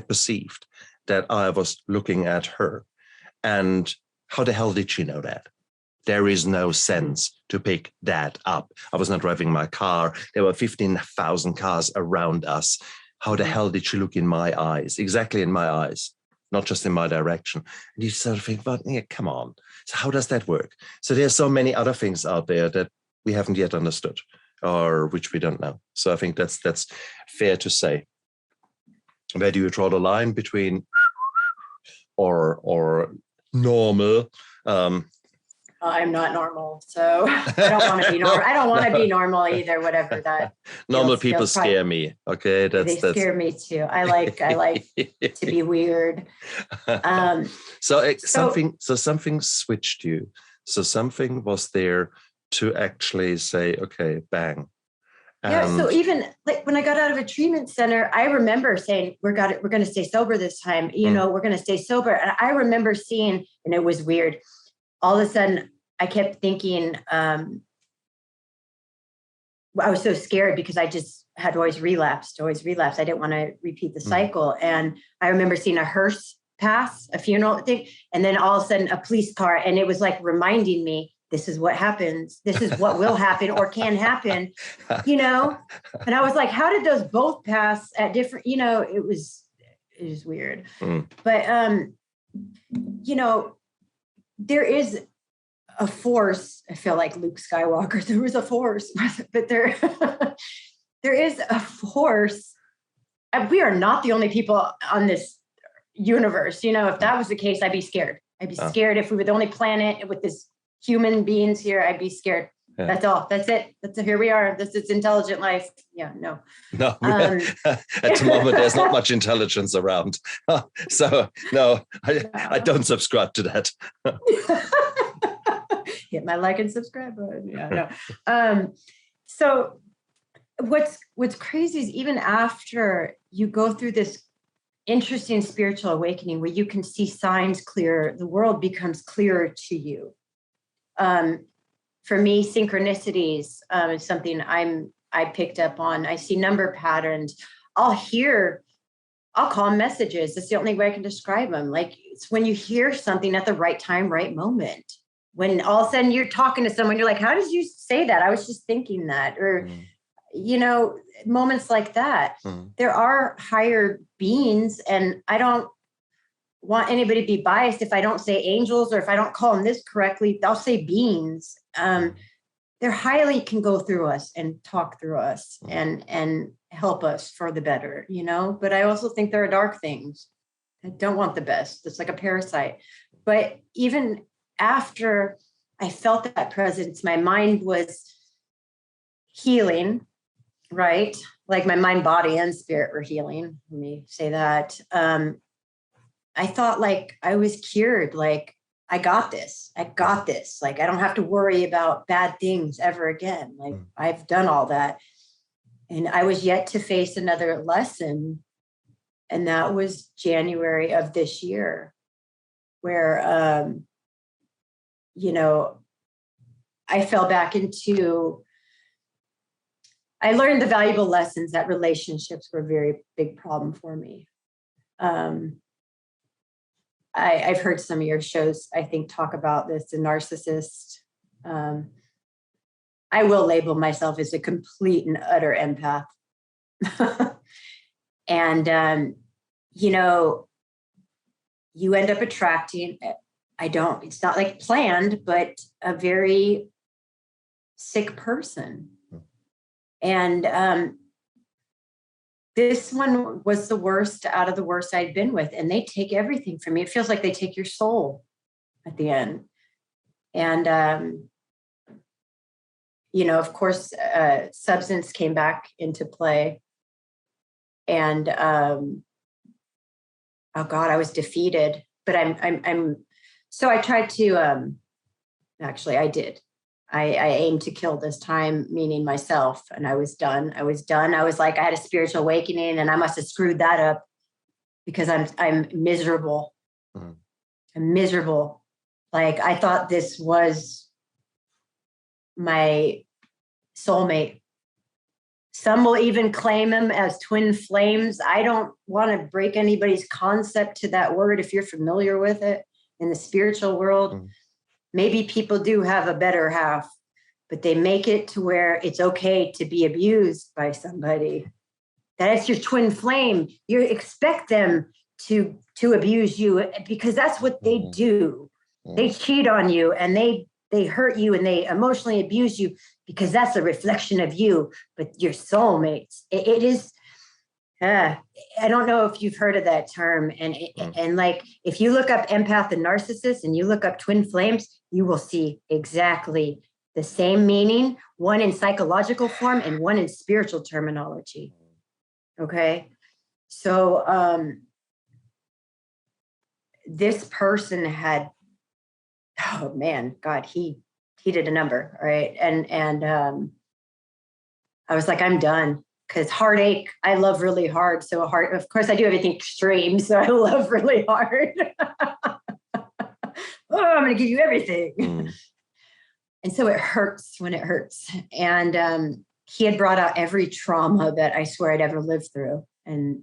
Speaker 1: perceived that I was looking at her. And how the hell did she know that? There is no sense to pick that up. I was not driving my car. There were 15,000 cars around us. How the hell did she look in my eyes? Exactly in my eyes, not just in my direction. And you sort of think, well, yeah, come on. So how does that work? So there's so many other things out there that we haven't yet understood, or which we don't know. So I think that's fair to say. Where do you draw the line between or normal?
Speaker 2: I'm not normal, so I don't want to be normal. I don't want to be normal either. Whatever that.
Speaker 1: Normal people scare me. Okay,
Speaker 2: they scare me too. I like to be weird.
Speaker 1: Something switched you. So something was there to actually say, okay, bang.
Speaker 2: Yeah. So even like when I got out of a treatment center, I remember saying, we're going to stay sober this time. We're going to stay sober. And I remember seeing, and it was weird. All of a sudden, I kept thinking, I was so scared because I just had always relapsed. I didn't want to repeat the cycle. And I remember seeing a hearse pass, a funeral thing, and then all of a sudden a police car. And it was like reminding me, this is what happens. This is what will happen or can happen, And I was like, how did those both pass at different, it was weird. But, there is a force. I feel like Luke Skywalker. There was a force, but there is a force. We are not the only people on this universe. If that was the case, I'd be scared. I'd be scared if we were the only planet with this human beings here. I'd be scared. Yeah. That's all. That's it. Here we are. This is intelligent life. Yeah, no.
Speaker 1: At the moment, there's not much intelligence around. So, no, I don't subscribe to that.
Speaker 2: Hit my like and subscribe button. Yeah, no. So what's crazy is even after you go through this interesting spiritual awakening where you can see signs clear, the world becomes clearer to you. For me, synchronicities is something I picked up on. I see number patterns. I'll call them messages. That's the only way I can describe them. Like it's when you hear something at the right time, right moment. When all of a sudden you're talking to someone, you're like, how did you say that? I was just thinking that. Or, moments like that. There are higher beings, and I don't want anybody to be biased if I don't say angels, or if I don't call them this correctly, I'll say beings. They're highly can go through us and talk through us and help us for the better, but I also think there are dark things that don't want the best. It's like a parasite. But even after I felt that presence, my mind was healing, right? Like my mind, body, and spirit were healing. Let me say that. I thought like I was cured. Like I got this. Like I don't have to worry about bad things ever again. Like I've done all that. And I was yet to face another lesson. And that was January of this year, where, I fell back into, I learned the valuable lessons that relationships were a very big problem for me. I've heard some of your shows, I think, talk about this, the narcissist I will label myself as a complete and utter empath. And, you end up attracting, it's not like planned, but a very sick person. And this one was the worst out of the worst I'd been with. And they take everything from me. It feels like they take your soul at the end. And, of course, substance came back into play. And, oh God, I was defeated. But so I tried to, actually, I did. I aimed to kill this time, meaning myself, and I was done. I was like, I had a spiritual awakening, and I must have screwed that up because I'm miserable. Mm-hmm. I'm miserable. Like, I thought this was my soulmate. Some will even claim him as twin flames. I don't want to break anybody's concept to that word if you're familiar with it in the spiritual world. Mm-hmm. Maybe people do have a better half, but they make it to where it's okay to be abused by somebody. That's your twin flame. You expect them to abuse you because that's what they do. They cheat on you and they hurt you and they emotionally abuse you because that's a reflection of you. But your soulmates, it is. I don't know if you've heard of that term. And like, if you look up empath and narcissist and you look up twin flames, you will see exactly the same meaning, one in psychological form and one in spiritual terminology. Okay. So, this person had, oh man, God, he did a number. Right. And I was like, I'm done. Because heartache, I love really hard. So of course, I do everything extreme. So I love really hard. I'm going to give you everything. And so it hurts when it hurts. And he had brought out every trauma that I swear I'd ever lived through. And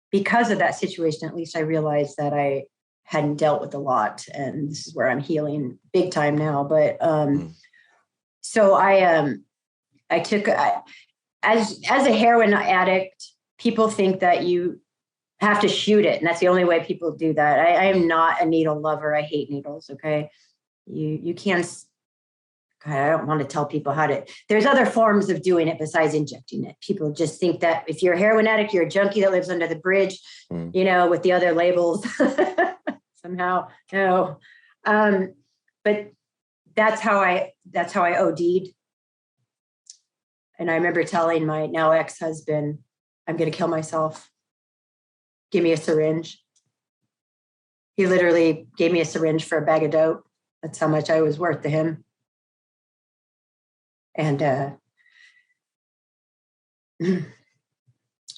Speaker 2: because of that situation, at least I realized that I hadn't dealt with a lot. And this is where I'm healing big time now. But so I took... As a heroin addict, people think that you have to shoot it. And that's the only way people do that. I am not a needle lover. I hate needles. Okay. You can't, God, I don't want to tell people how to, there's other forms of doing it besides injecting it. People just think that if you're a heroin addict, you're a junkie that lives under the bridge, with the other labels somehow. No. But that's how I OD'd. And I remember telling my now ex-husband, I'm going to kill myself. Give me a syringe. He literally gave me a syringe for a bag of dope. That's how much I was worth to him. And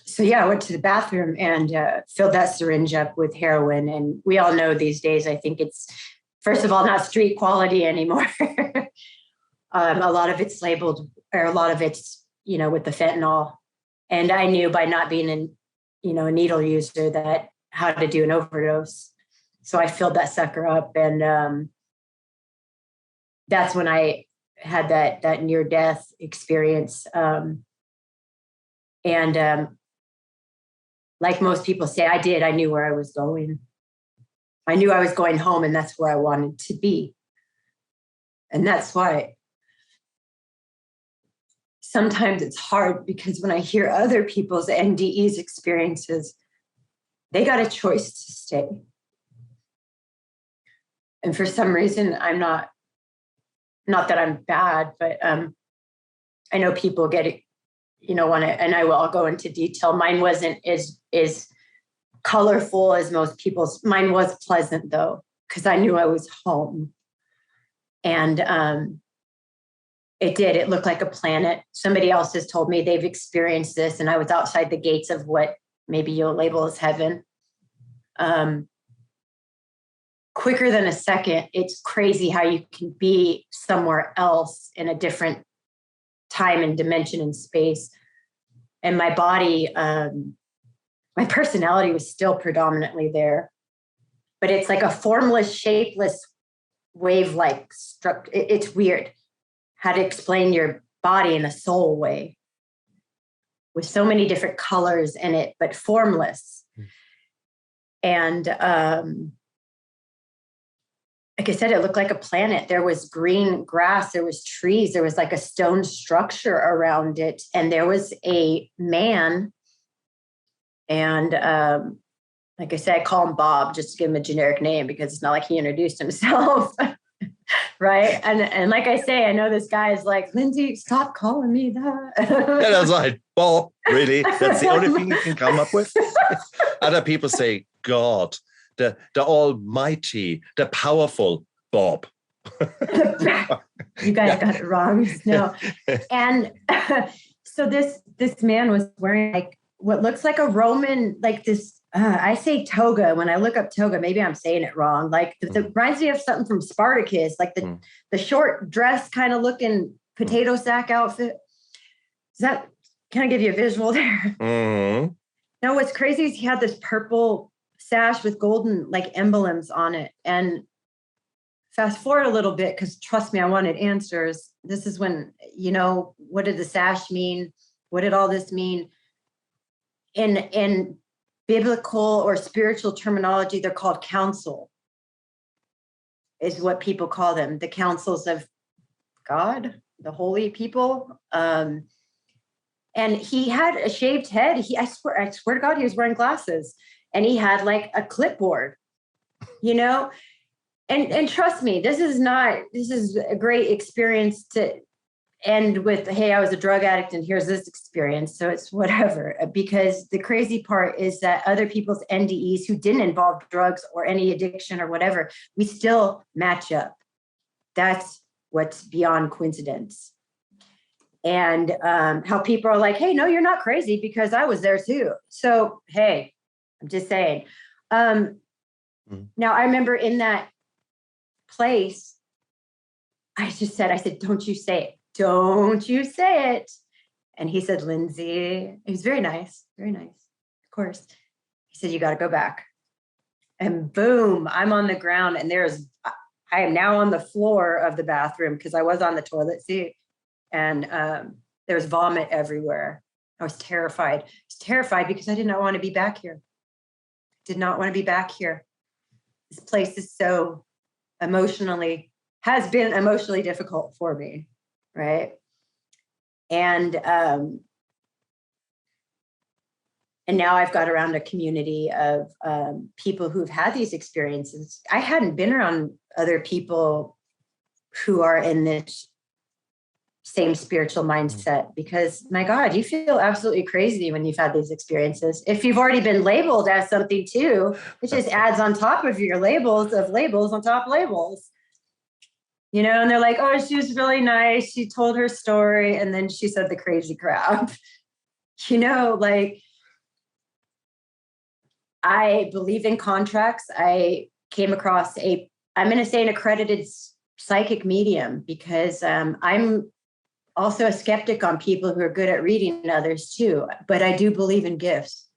Speaker 2: so, I went to the bathroom and filled that syringe up with heroin. And we all know these days, I think it's, first of all, not street quality anymore. A lot of it's labeled, or a lot of it's, with the fentanyl. And I knew by not being a needle user that how to do an overdose. So I filled that sucker up. And that's when I had that near death experience. And like most people say, I knew where I was going. I knew I was going home, and that's where I wanted to be. And that's why sometimes it's hard, because when I hear other people's NDEs experiences, they got a choice to stay. And for some reason, I'm not that I'm bad, but I know people get it, want to, and I'll go into detail. Mine wasn't as colorful as most people's. Mine was pleasant though, because I knew I was home. And it looked like a planet. Somebody else has told me they've experienced this, and I was outside the gates of what maybe you'll label as heaven. Quicker than a second. It's crazy how you can be somewhere else in a different time and dimension and space. And my body, my personality was still predominantly there, but it's like a formless, shapeless wave-like structure. It's weird how to explain your body in a soul way with so many different colors in it, but formless. And like I said, it looked like a planet. There was green grass, there was trees, there was like a stone structure around it. And there was a man. And like I said, I call him Bob just to give him a generic name because it's not like he introduced himself. Right. And like I say, I know this guy is like, Lindsay, stop calling me that.
Speaker 1: And I was like, Bob, really? That's the only thing you can come up with? Other people say, God, the almighty, the powerful Bob.
Speaker 2: You guys got it wrong. No. And so this man was wearing like what looks like a Roman, like this, I say toga. When I look up toga, maybe I'm saying it wrong. Like it reminds me of something from Spartacus, like the short dress kind of looking potato sack outfit. Can I give you a visual there?
Speaker 1: Mm-hmm.
Speaker 2: No, what's crazy is he had this purple sash with golden like emblems on it. And fast forward a little bit, because trust me, I wanted answers. This is when, what did the sash mean? What did all this mean? In biblical or spiritual terminology, they're called counsel, is what people call them. The counsels of God, the holy people. And he had a shaved head. I swear to God, he was wearing glasses, and he had like a clipboard, and trust me, this is a great experience to end with, hey, I was a drug addict and here's this experience. So it's whatever, because the crazy part is that other people's NDEs who didn't involve drugs or any addiction or whatever, we still match up. That's what's beyond coincidence. And how people are like, hey, no, you're not crazy because I was there too. So, hey, I'm just saying. Now I remember in that place, I said, don't you say it. Don't you say it. And he said, Lindsay, he was very nice, of course. He said, you got to go back. And boom, I'm on the ground, and I am now on the floor of the bathroom because I was on the toilet seat, and there's vomit everywhere. I was terrified. Because I did not want to be back here. Did not want to be back here. This place is has been emotionally difficult for me. Right. And now I've got around a community of people who've had these experiences. I hadn't been around other people who are in this same spiritual mindset, because my God, you feel absolutely crazy when you've had these experiences. If you've already been labeled as something too, it just adds on top of your labels on top of labels. And they're like, oh, she was really nice. She told her story. And then she said the crazy crap. I believe in contracts. I came across I'm going to say an accredited psychic medium, because I'm also a skeptic on people who are good at reading others too. But I do believe in gifts,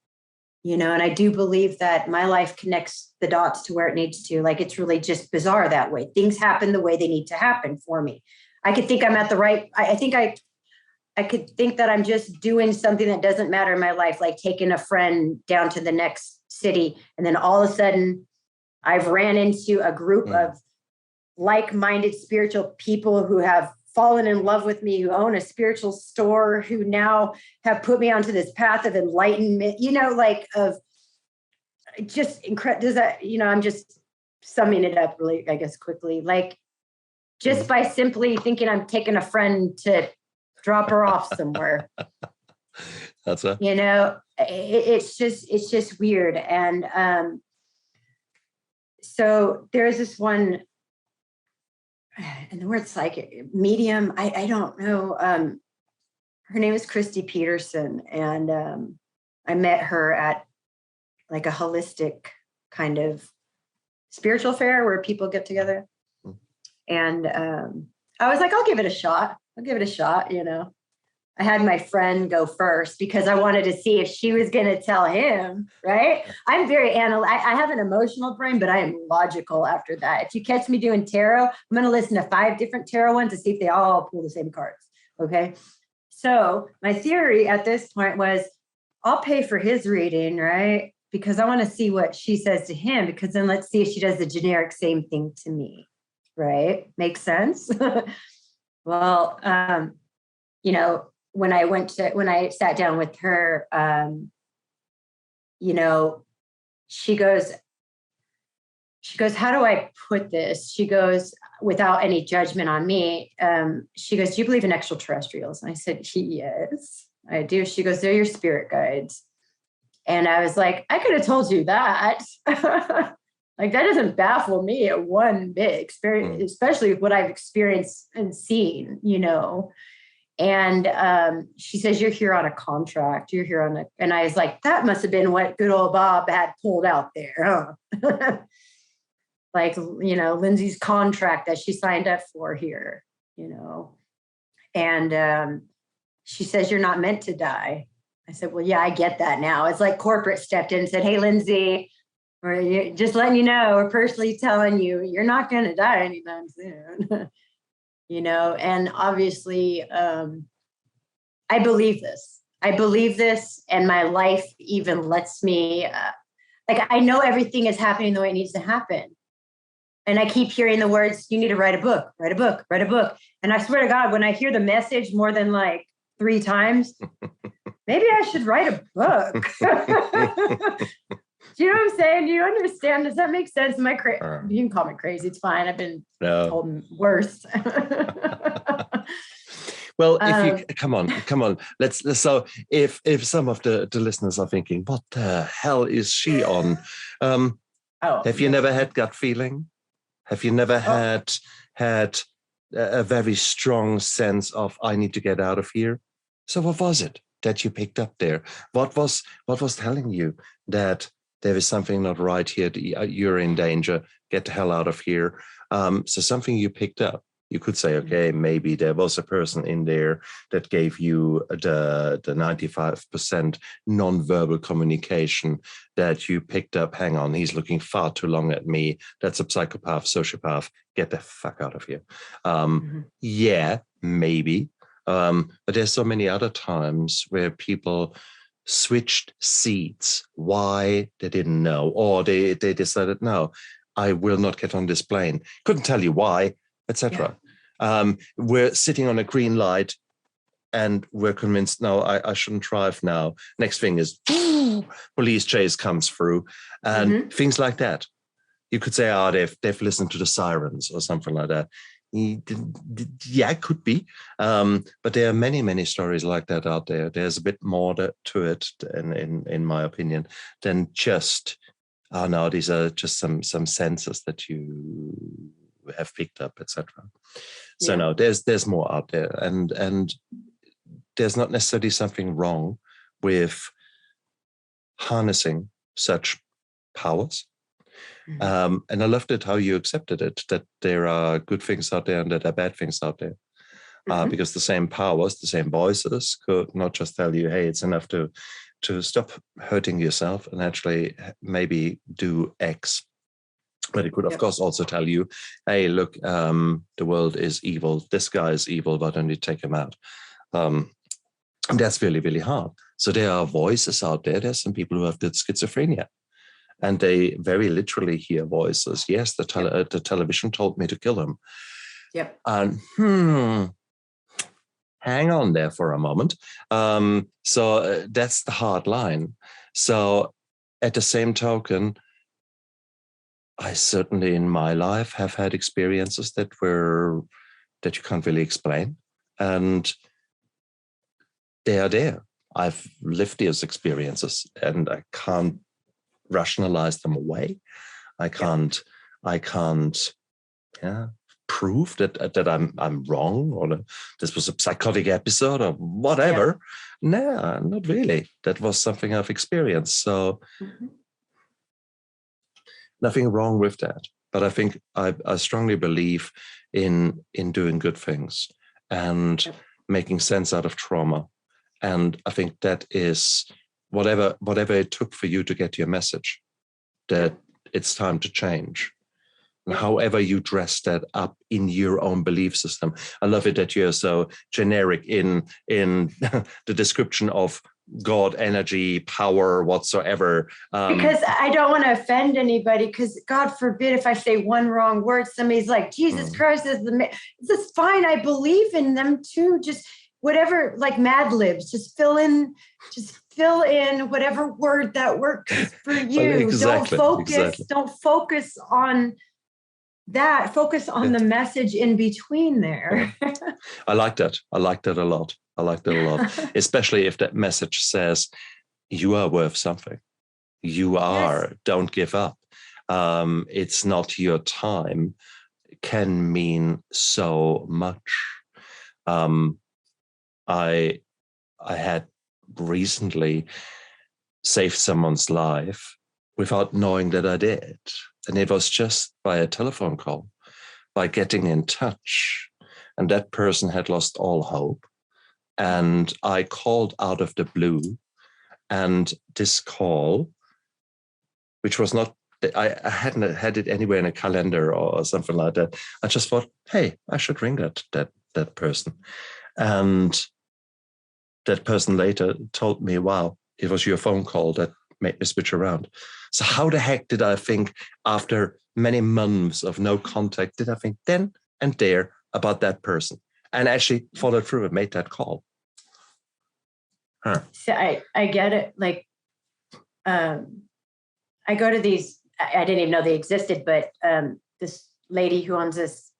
Speaker 2: and I do believe that my life connects the dots to where it needs to. Like, it's really just bizarre that way. Things happen the way they need to happen for me. I could think I'm at the right. I think I could think that I'm just doing something that doesn't matter in my life, like taking a friend down to the next city. And then all of a sudden I've ran into a group of like-minded spiritual people who have fallen in love with me, who own a spiritual store, who now have put me onto this path of enlightenment, of just incredible. Does that, I'm just summing it up really, I guess, quickly, like just by simply thinking I'm taking a friend to drop her off somewhere.
Speaker 1: That's
Speaker 2: it's just weird. And so there's this one, and the word psychic medium, I don't know. Her name is Christy Peterson. And I met her at like a holistic kind of spiritual fair where people get together. And I was like, I'll give it a shot. I had my friend go first because I wanted to see if she was going to tell him, right? I'm very I have an emotional brain, but I am logical after that. If you catch me doing tarot, I'm going to listen to 5 different tarot ones to see if they all pull the same cards. Okay. So my theory at this point was I'll pay for his reading, right? Because I want to see what she says to him, because then let's see if she does the generic same thing to me. Right? Makes sense. Well, you know, when I sat down with her, you know, she goes, how do I put this? She goes, without any judgment on me, she goes, do you believe in extraterrestrials? And I said, yes, I do. She goes, they're your spirit guides. And I was like, I could have told you that. Like, that doesn't baffle me at one bit, experience, especially with what I've experienced and seen, you know. And she says, you're here on a contract. You're here on and I was like, that must have been what good old Bob had pulled out there, huh? Like, you know, Lindsay's contract that she signed up for here, you know. And she says, you're not meant to die. I said, well, yeah, I get that now. It's like corporate stepped in and said, hey, Lindsay, we're just letting you know, we're personally telling you, you're not going to die anytime soon. You know, and obviously, I believe this. And my life even lets me, like, I know everything is happening the way it needs to happen. And I keep hearing the words, you need to write a book. And I swear to God, when I hear the message more than like 3 times, maybe I should write a book. Do you know what I'm saying? Do you understand? Does that make sense? Am I crazy? You can call me crazy. It's fine. I've been told worse.
Speaker 1: Well, if you come on, let's. So, if some of the listeners are thinking, what the hell is she on? Have you never had gut feeling? Have you never had a very strong sense of I need to get out of here? So, what was it that you picked up there? What was telling you that there is something not right here? You're in danger. Get the hell out of here. So something you picked up. You could say, okay, maybe there was a person in there that gave you the 95% nonverbal communication that you picked up. Hang on, he's looking far too long at me. That's a psychopath, sociopath. Get the fuck out of here. Yeah, maybe. But there's so many other times where people switched seats. Why? They didn't know. Or they decided, no, I will not get on this plane. Couldn't tell you why, etc. We're sitting on a green light and we're convinced, no, I shouldn't drive now. Next thing is police chase comes through and things like that. You could say, they've listened to the sirens or something like that. Yeah, it could be. But there are many, many stories like that out there. There's a bit more to it, in my opinion, than just, no, these are just some senses that you have picked up, etc. So no, there's more out there, and there's not necessarily something wrong with harnessing such powers. And I loved it how you accepted it, that there are good things out there and that there are bad things out there. Because the same powers, the same voices could not just tell you, hey, it's enough to stop hurting yourself and actually maybe do X. But it could, of course, also tell you, hey, look, the world is evil. This guy is evil. Why don't you take him out? And that's really, really hard. So there are voices out there. There's some people who have schizophrenia. And they very literally hear voices. Yes, the television told me to kill him.
Speaker 2: Yep.
Speaker 1: And hang on there for a moment. So that's the hard line. So at the same token, I certainly in my life have had experiences that you can't really explain. And they are there. I've lived these experiences and I can't rationalize them away. I can't prove that I'm wrong or this was a psychotic episode or whatever. No, not really. That was something I've experienced. So nothing wrong with that. But I think I strongly believe in doing good things. And making sense out of trauma. And I think that is whatever it took for you to get your message, that it's time to change. And however you dress that up in your own belief system. I love it that you're so generic in the description of God, energy, power, whatsoever.
Speaker 2: Because I don't want to offend anybody, because God forbid if I say one wrong word, somebody's like, Jesus Christ is this is fine. I believe in them too. Just whatever, like Mad Libs, just fill in whatever word that works for you.
Speaker 1: Exactly,
Speaker 2: Don't focus on that. Focus on the message in between there.
Speaker 1: Yeah. I like that a lot. Especially if that message says you are worth something. You are, yes. Don't give up. It's not your time. It can mean so much. I had recently saved someone's life without knowing that I did. And it was just by a telephone call, by getting in touch. And that person had lost all hope. And I called out of the blue. And this call, which was not, I hadn't had it anywhere in a calendar or something like that. I just thought, hey, I should ring that person. And that person later told me, wow, it was your phone call that made me switch around. So how the heck did I think, after many months of no contact, did I think then and there about that person and actually followed through and made that call? Huh.
Speaker 2: So I get it. Like, I go to these, I didn't even know they existed, but this lady who owns this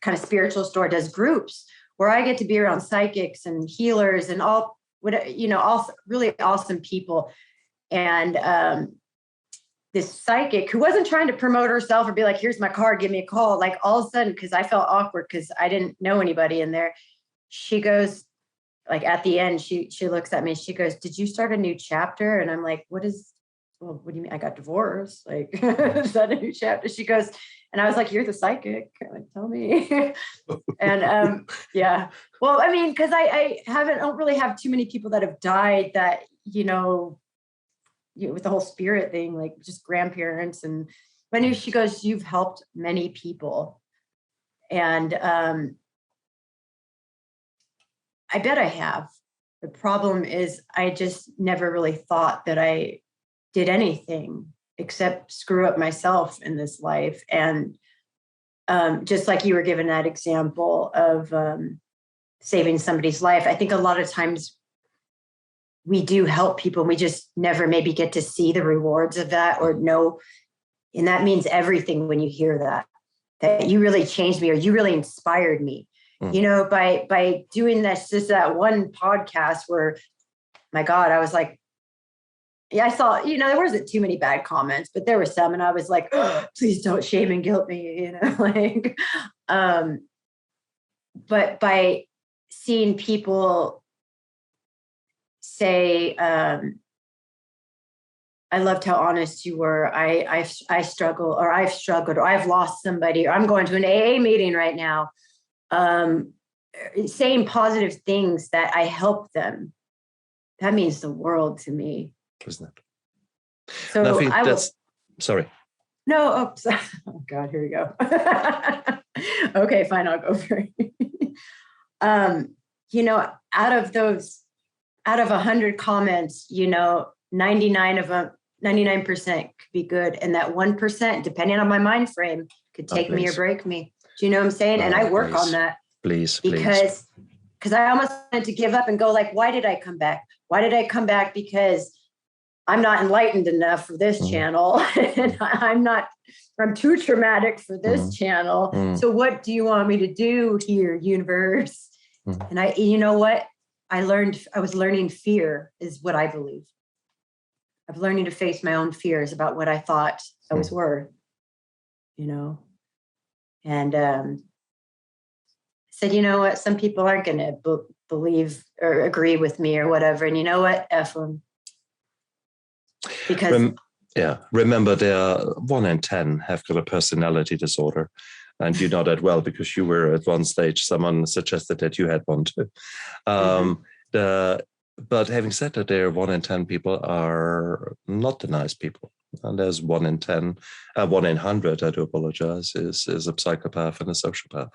Speaker 2: kind of spiritual store does groups where I get to be around psychics and healers and all really awesome people. And this psychic who wasn't trying to promote herself or be like, here's my card, give me a call. Like all of a sudden, because I felt awkward because I didn't know anybody in there, she goes, like at the end, she looks at me and she goes, did you start a new chapter? And I'm like, what do you mean? I got divorced. Like, is that a new chapter? She goes, and I was like, you're the psychic. Like, tell me. And yeah. Well, I mean, because I don't really have too many people that have died that, with the whole spirit thing, like just grandparents. And when she goes, you've helped many people. And I bet I have. The problem is I just never really thought that I did anything except screw up myself in this life. And just like you were given that example of saving somebody's life, I think a lot of times we do help people. We just never maybe get to see the rewards of that or know. And that means everything when you hear that you really changed me or you really inspired me. By doing this, just that one podcast where, my God, I was like, yeah, I saw, there wasn't too many bad comments, but there were some, and I was like, oh, please don't shame and guilt me, but by seeing people say, I loved how honest you were. I struggle, or I've struggled, or I've lost somebody, or I'm going to an AA meeting right now. Saying positive things that I help them. That means the world to me.
Speaker 1: Isn't it?
Speaker 2: So
Speaker 1: sorry.
Speaker 2: No, sorry. Oh God, here we go. Okay, fine, I'll go for it. Out of 100 comments, 99% could be good. And that 1%, depending on my mind frame, could take me or break me. Do you know what I'm saying? And I work on that.
Speaker 1: Please.
Speaker 2: Because I almost wanted to give up and go like, why did I come back? Why did I come back? Because I'm not enlightened enough for this channel. And I'm too traumatic for this channel. So what do you want me to do here, universe? And you know what? I was learning fear is what I believe. I'm learning to face my own fears about what I thought I was worth, And said, you know what? Some people aren't going to believe or agree with me or whatever. And you know what? F them. Because
Speaker 1: remember, there are 1 in 10 have got a personality disorder. And you know that well because you were at one stage, someone suggested that you had one too. But having said that, there 1 in 10 people are not the nice people. And there's 1 in 10, 1 in 100, I do apologize, is a psychopath and a sociopath.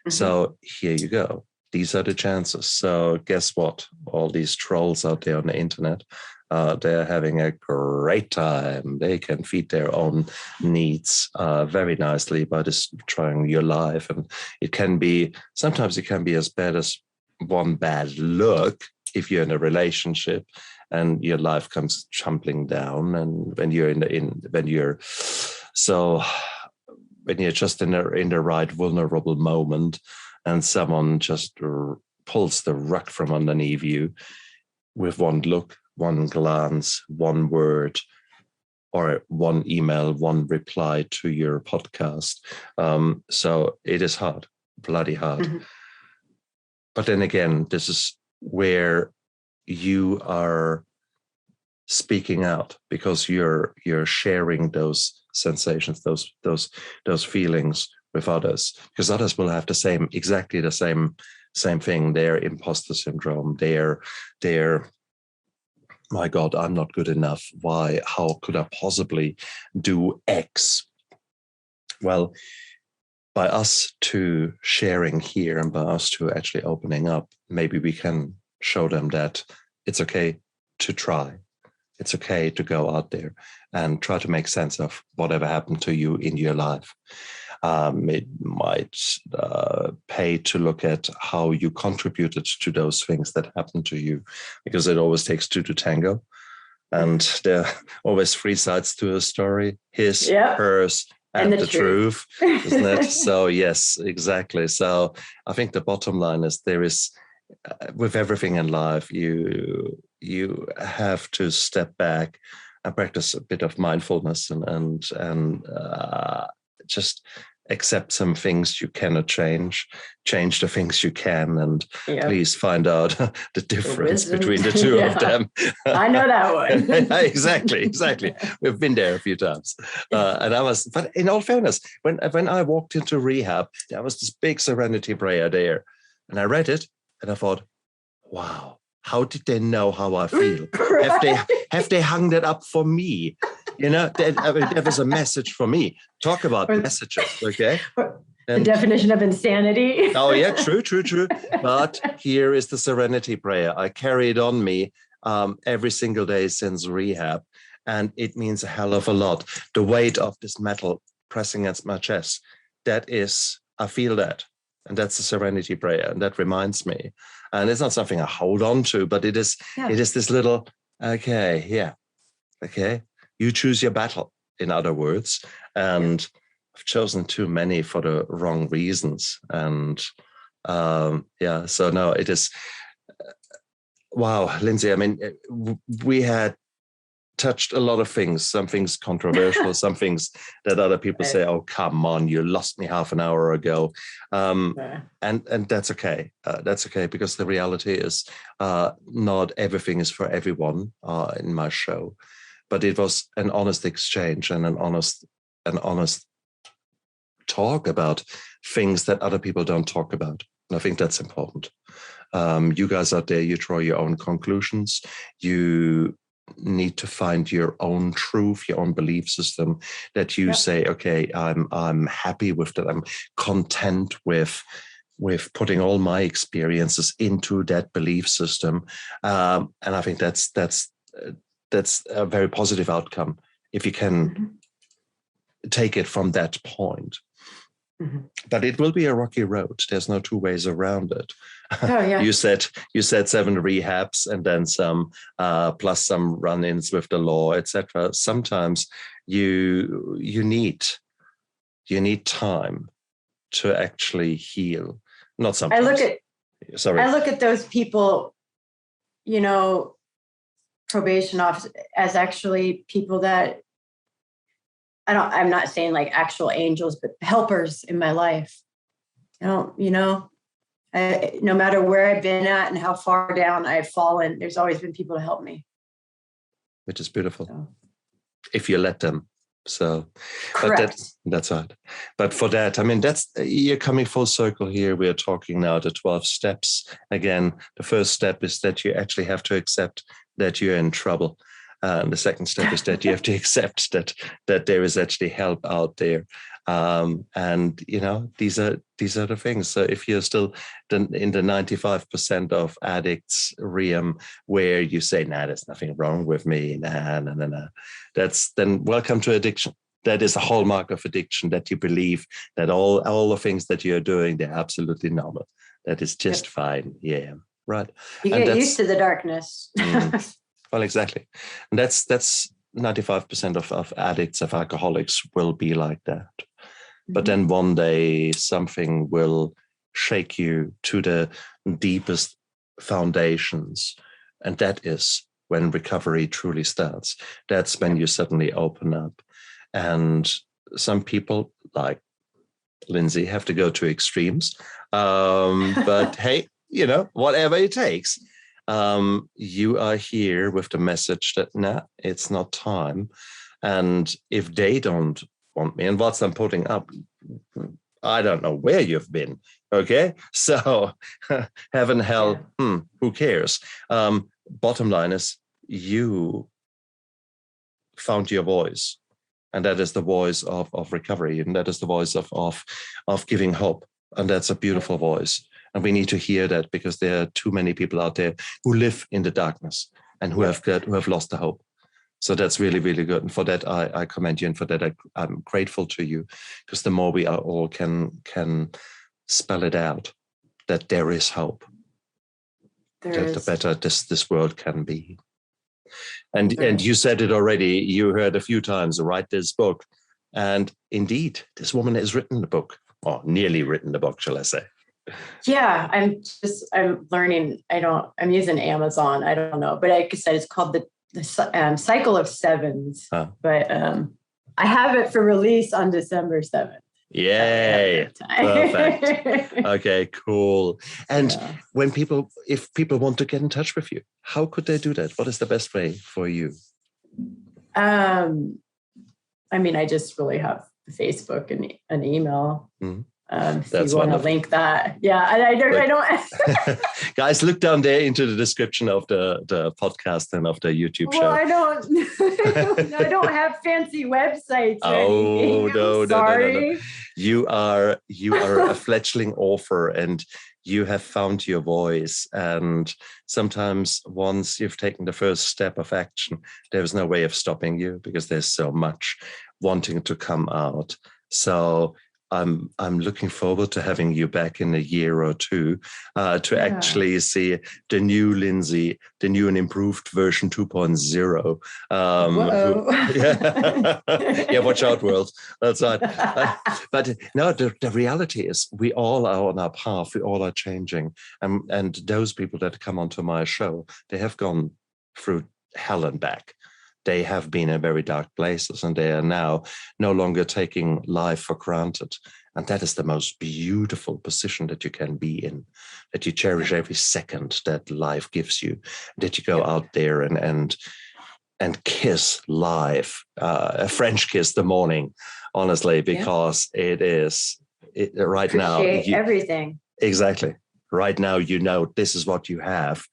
Speaker 1: So here you go. These are the chances. So guess what? All these trolls out there on the internet, they're having a great time. They can feed their own needs very nicely by destroying your life. And sometimes it can be as bad as one bad look if you're in a relationship and your life comes tumbling down. And when you're when you're just in the right vulnerable moment, and someone just pulls the rug from underneath you with one look, one glance, one word, or one email, one reply to your podcast. So it is hard, bloody hard. But then again, this is where you are speaking out, because you're sharing those sensations, those feelings with others, because others will have exactly the same thing. Their imposter syndrome, their my God, I'm not good enough. Why? How could I possibly do X? Well, by us to sharing here and by us to actually opening up, maybe we can show them that it's okay to try. It's okay to go out there and try to make sense of whatever happened to you in your life. It might pay to look at how you contributed to those things that happened to you, because it always takes 2 to tango. And there are always 3 sides to a story: his, hers, and the truth, isn't it? So yes, exactly. So I think the bottom line is there is, with everything in life, you have to step back and practice a bit of mindfulness and just accept some things you cannot change the things you can, and please find out the difference between the two of them.
Speaker 2: I know that one.
Speaker 1: Exactly. We've been there a few times. But in all fairness, when I walked into rehab, there was this big serenity prayer there, and I read it and I thought, wow, how did they know how I feel? Have they hung that up for me? There was a message for me. Talk about messages, okay?
Speaker 2: The definition of insanity.
Speaker 1: Oh, yeah, true. But here is the serenity prayer. I carry it on me every single day since rehab, and it means a hell of a lot. The weight of this metal pressing against my chest, I feel that. And that's the serenity prayer. And that reminds me. And it's not something I hold on to, but it is this little, okay, you choose your battle, in other words. And I've chosen too many for the wrong reasons. And so no, it is, wow, Lindsay, I mean, we had touched a lot of things, some things controversial, some things that other people say, oh, come on, you lost me half an hour ago. And that's okay. That's okay, because the reality is not everything is for everyone in my show, but it was an honest exchange and an honest talk about things that other people don't talk about. And I think that's important. You guys out there, you draw your own conclusions. You need to find your own truth, your own belief system that you say, okay, I'm happy with that. I'm content with putting all my experiences into that belief system. And I think that's a very positive outcome if you can take it from that point. But it will be a rocky road. There's no 2 ways around it.
Speaker 2: Oh, yeah.
Speaker 1: You said 7 rehabs and then some, plus some run-ins with the law, etc. Sometimes you need time to actually heal. Not sometimes. I look at those people,
Speaker 2: probation officers, as actually people that I'm not saying like actual angels, but helpers in my life. No matter where I've been at and how far down I've fallen, there's always been people to help me.
Speaker 1: Which is beautiful. So. If you let them. So,
Speaker 2: Correct.
Speaker 1: but that's right. But for that, I mean, you're coming full circle here. We are talking now the 12 steps. Again, the first step is that you actually have to accept that you're in trouble. And the second step is that you have to accept that there is actually help out there. And these are the things. So if you're still in the 95% of addicts realm where you say, nah, there's nothing wrong with me, nah, then welcome to addiction. That is a hallmark of addiction, that you believe that all the things that you're doing, they're absolutely normal. That is just fine. Yeah, right.
Speaker 2: You get used to the darkness.
Speaker 1: Well, exactly. And that's 95% of addicts, of alcoholics will be like that. But then one day something will shake you to the deepest foundations. And that is when recovery truly starts. That's when you suddenly open up. And some people, like Lindsay, have to go to extremes. But hey, whatever it takes. You are here with the message that, nah, it's not time. And if they don't want me, and what I'm putting up, I don't know where you've been. Okay. So heaven, hell, who cares? Bottom line is you found your voice. And that is the voice of recovery. And that is the voice of giving hope. And that's a beautiful voice. And we need to hear that, because there are too many people out there who live in the darkness and who have lost the hope. So that's really, really good. And for that, I commend you. And for that, I'm grateful to you, because the more we all can spell it out, that there is hope, the better this world can be. And you said it already. You heard a few times, write this book. And indeed, this woman has written the book, or nearly written the book, shall I say.
Speaker 2: Yeah, I'm learning. I'm using Amazon. I don't know, but like I said, it's called the Cycle of Sevens. But I have it for release on December 7th.
Speaker 1: Yay! Perfect. Okay, cool. And if people want to get in touch with you, how could they do that? What is the best way for you?
Speaker 2: I mean, I just really have Facebook and an email. Mm-hmm. If you want to link that. Yeah, I don't.
Speaker 1: Guys, look down there into the description of the podcast and of the YouTube show.
Speaker 2: Well, I don't have fancy websites.
Speaker 1: Oh, no. You are a fledgling author, and you have found your voice. And sometimes once you've taken the first step of action, there's no way of stopping you, because there's so much wanting to come out. So I'm looking forward to having you back in a year or two to actually see the new Lindsay, the new and improved version 2.0. Yeah, watch out, world. That's right. But no, the reality is we all are on our path. We all are changing. And those people that come onto my show, they have gone through hell and back. They have been in very dark places, and they are now no longer taking life for granted. And that is the most beautiful position that you can be in, that you cherish every second that life gives you, that you go out there and kiss life, a French kiss the morning, honestly, because it is right now.
Speaker 2: Everything.
Speaker 1: Exactly. Right now, this is what you have.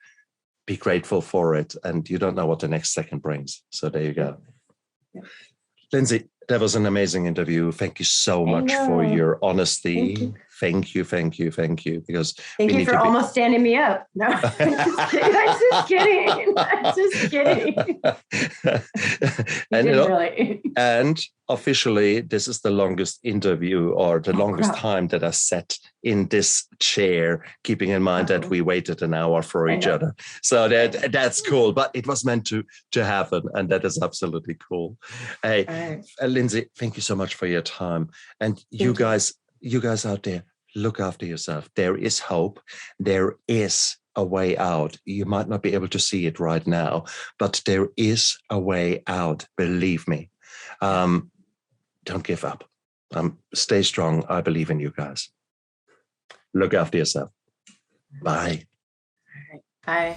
Speaker 1: Be grateful for it, and you don't know what the next second brings. So there you go. Yeah. Lindsay, that was an amazing interview. Thank you so much for your honesty. Thank you. Because
Speaker 2: thank you for almost standing me up. No, I'm just kidding.
Speaker 1: And officially, this is the longest interview, or the longest time that I sat in this chair, keeping in mind that we waited an hour for each other. So that's cool. But it was meant to happen, and that is absolutely cool. Hey, Lindsay, thank you so much for your time. And you guys out there, look after yourself. There is hope. There is a way out. You might not be able to see it right now, but there is a way out. Believe me. Don't give up. Stay strong. I believe in you guys. Look after yourself. Bye.
Speaker 2: All right. Bye.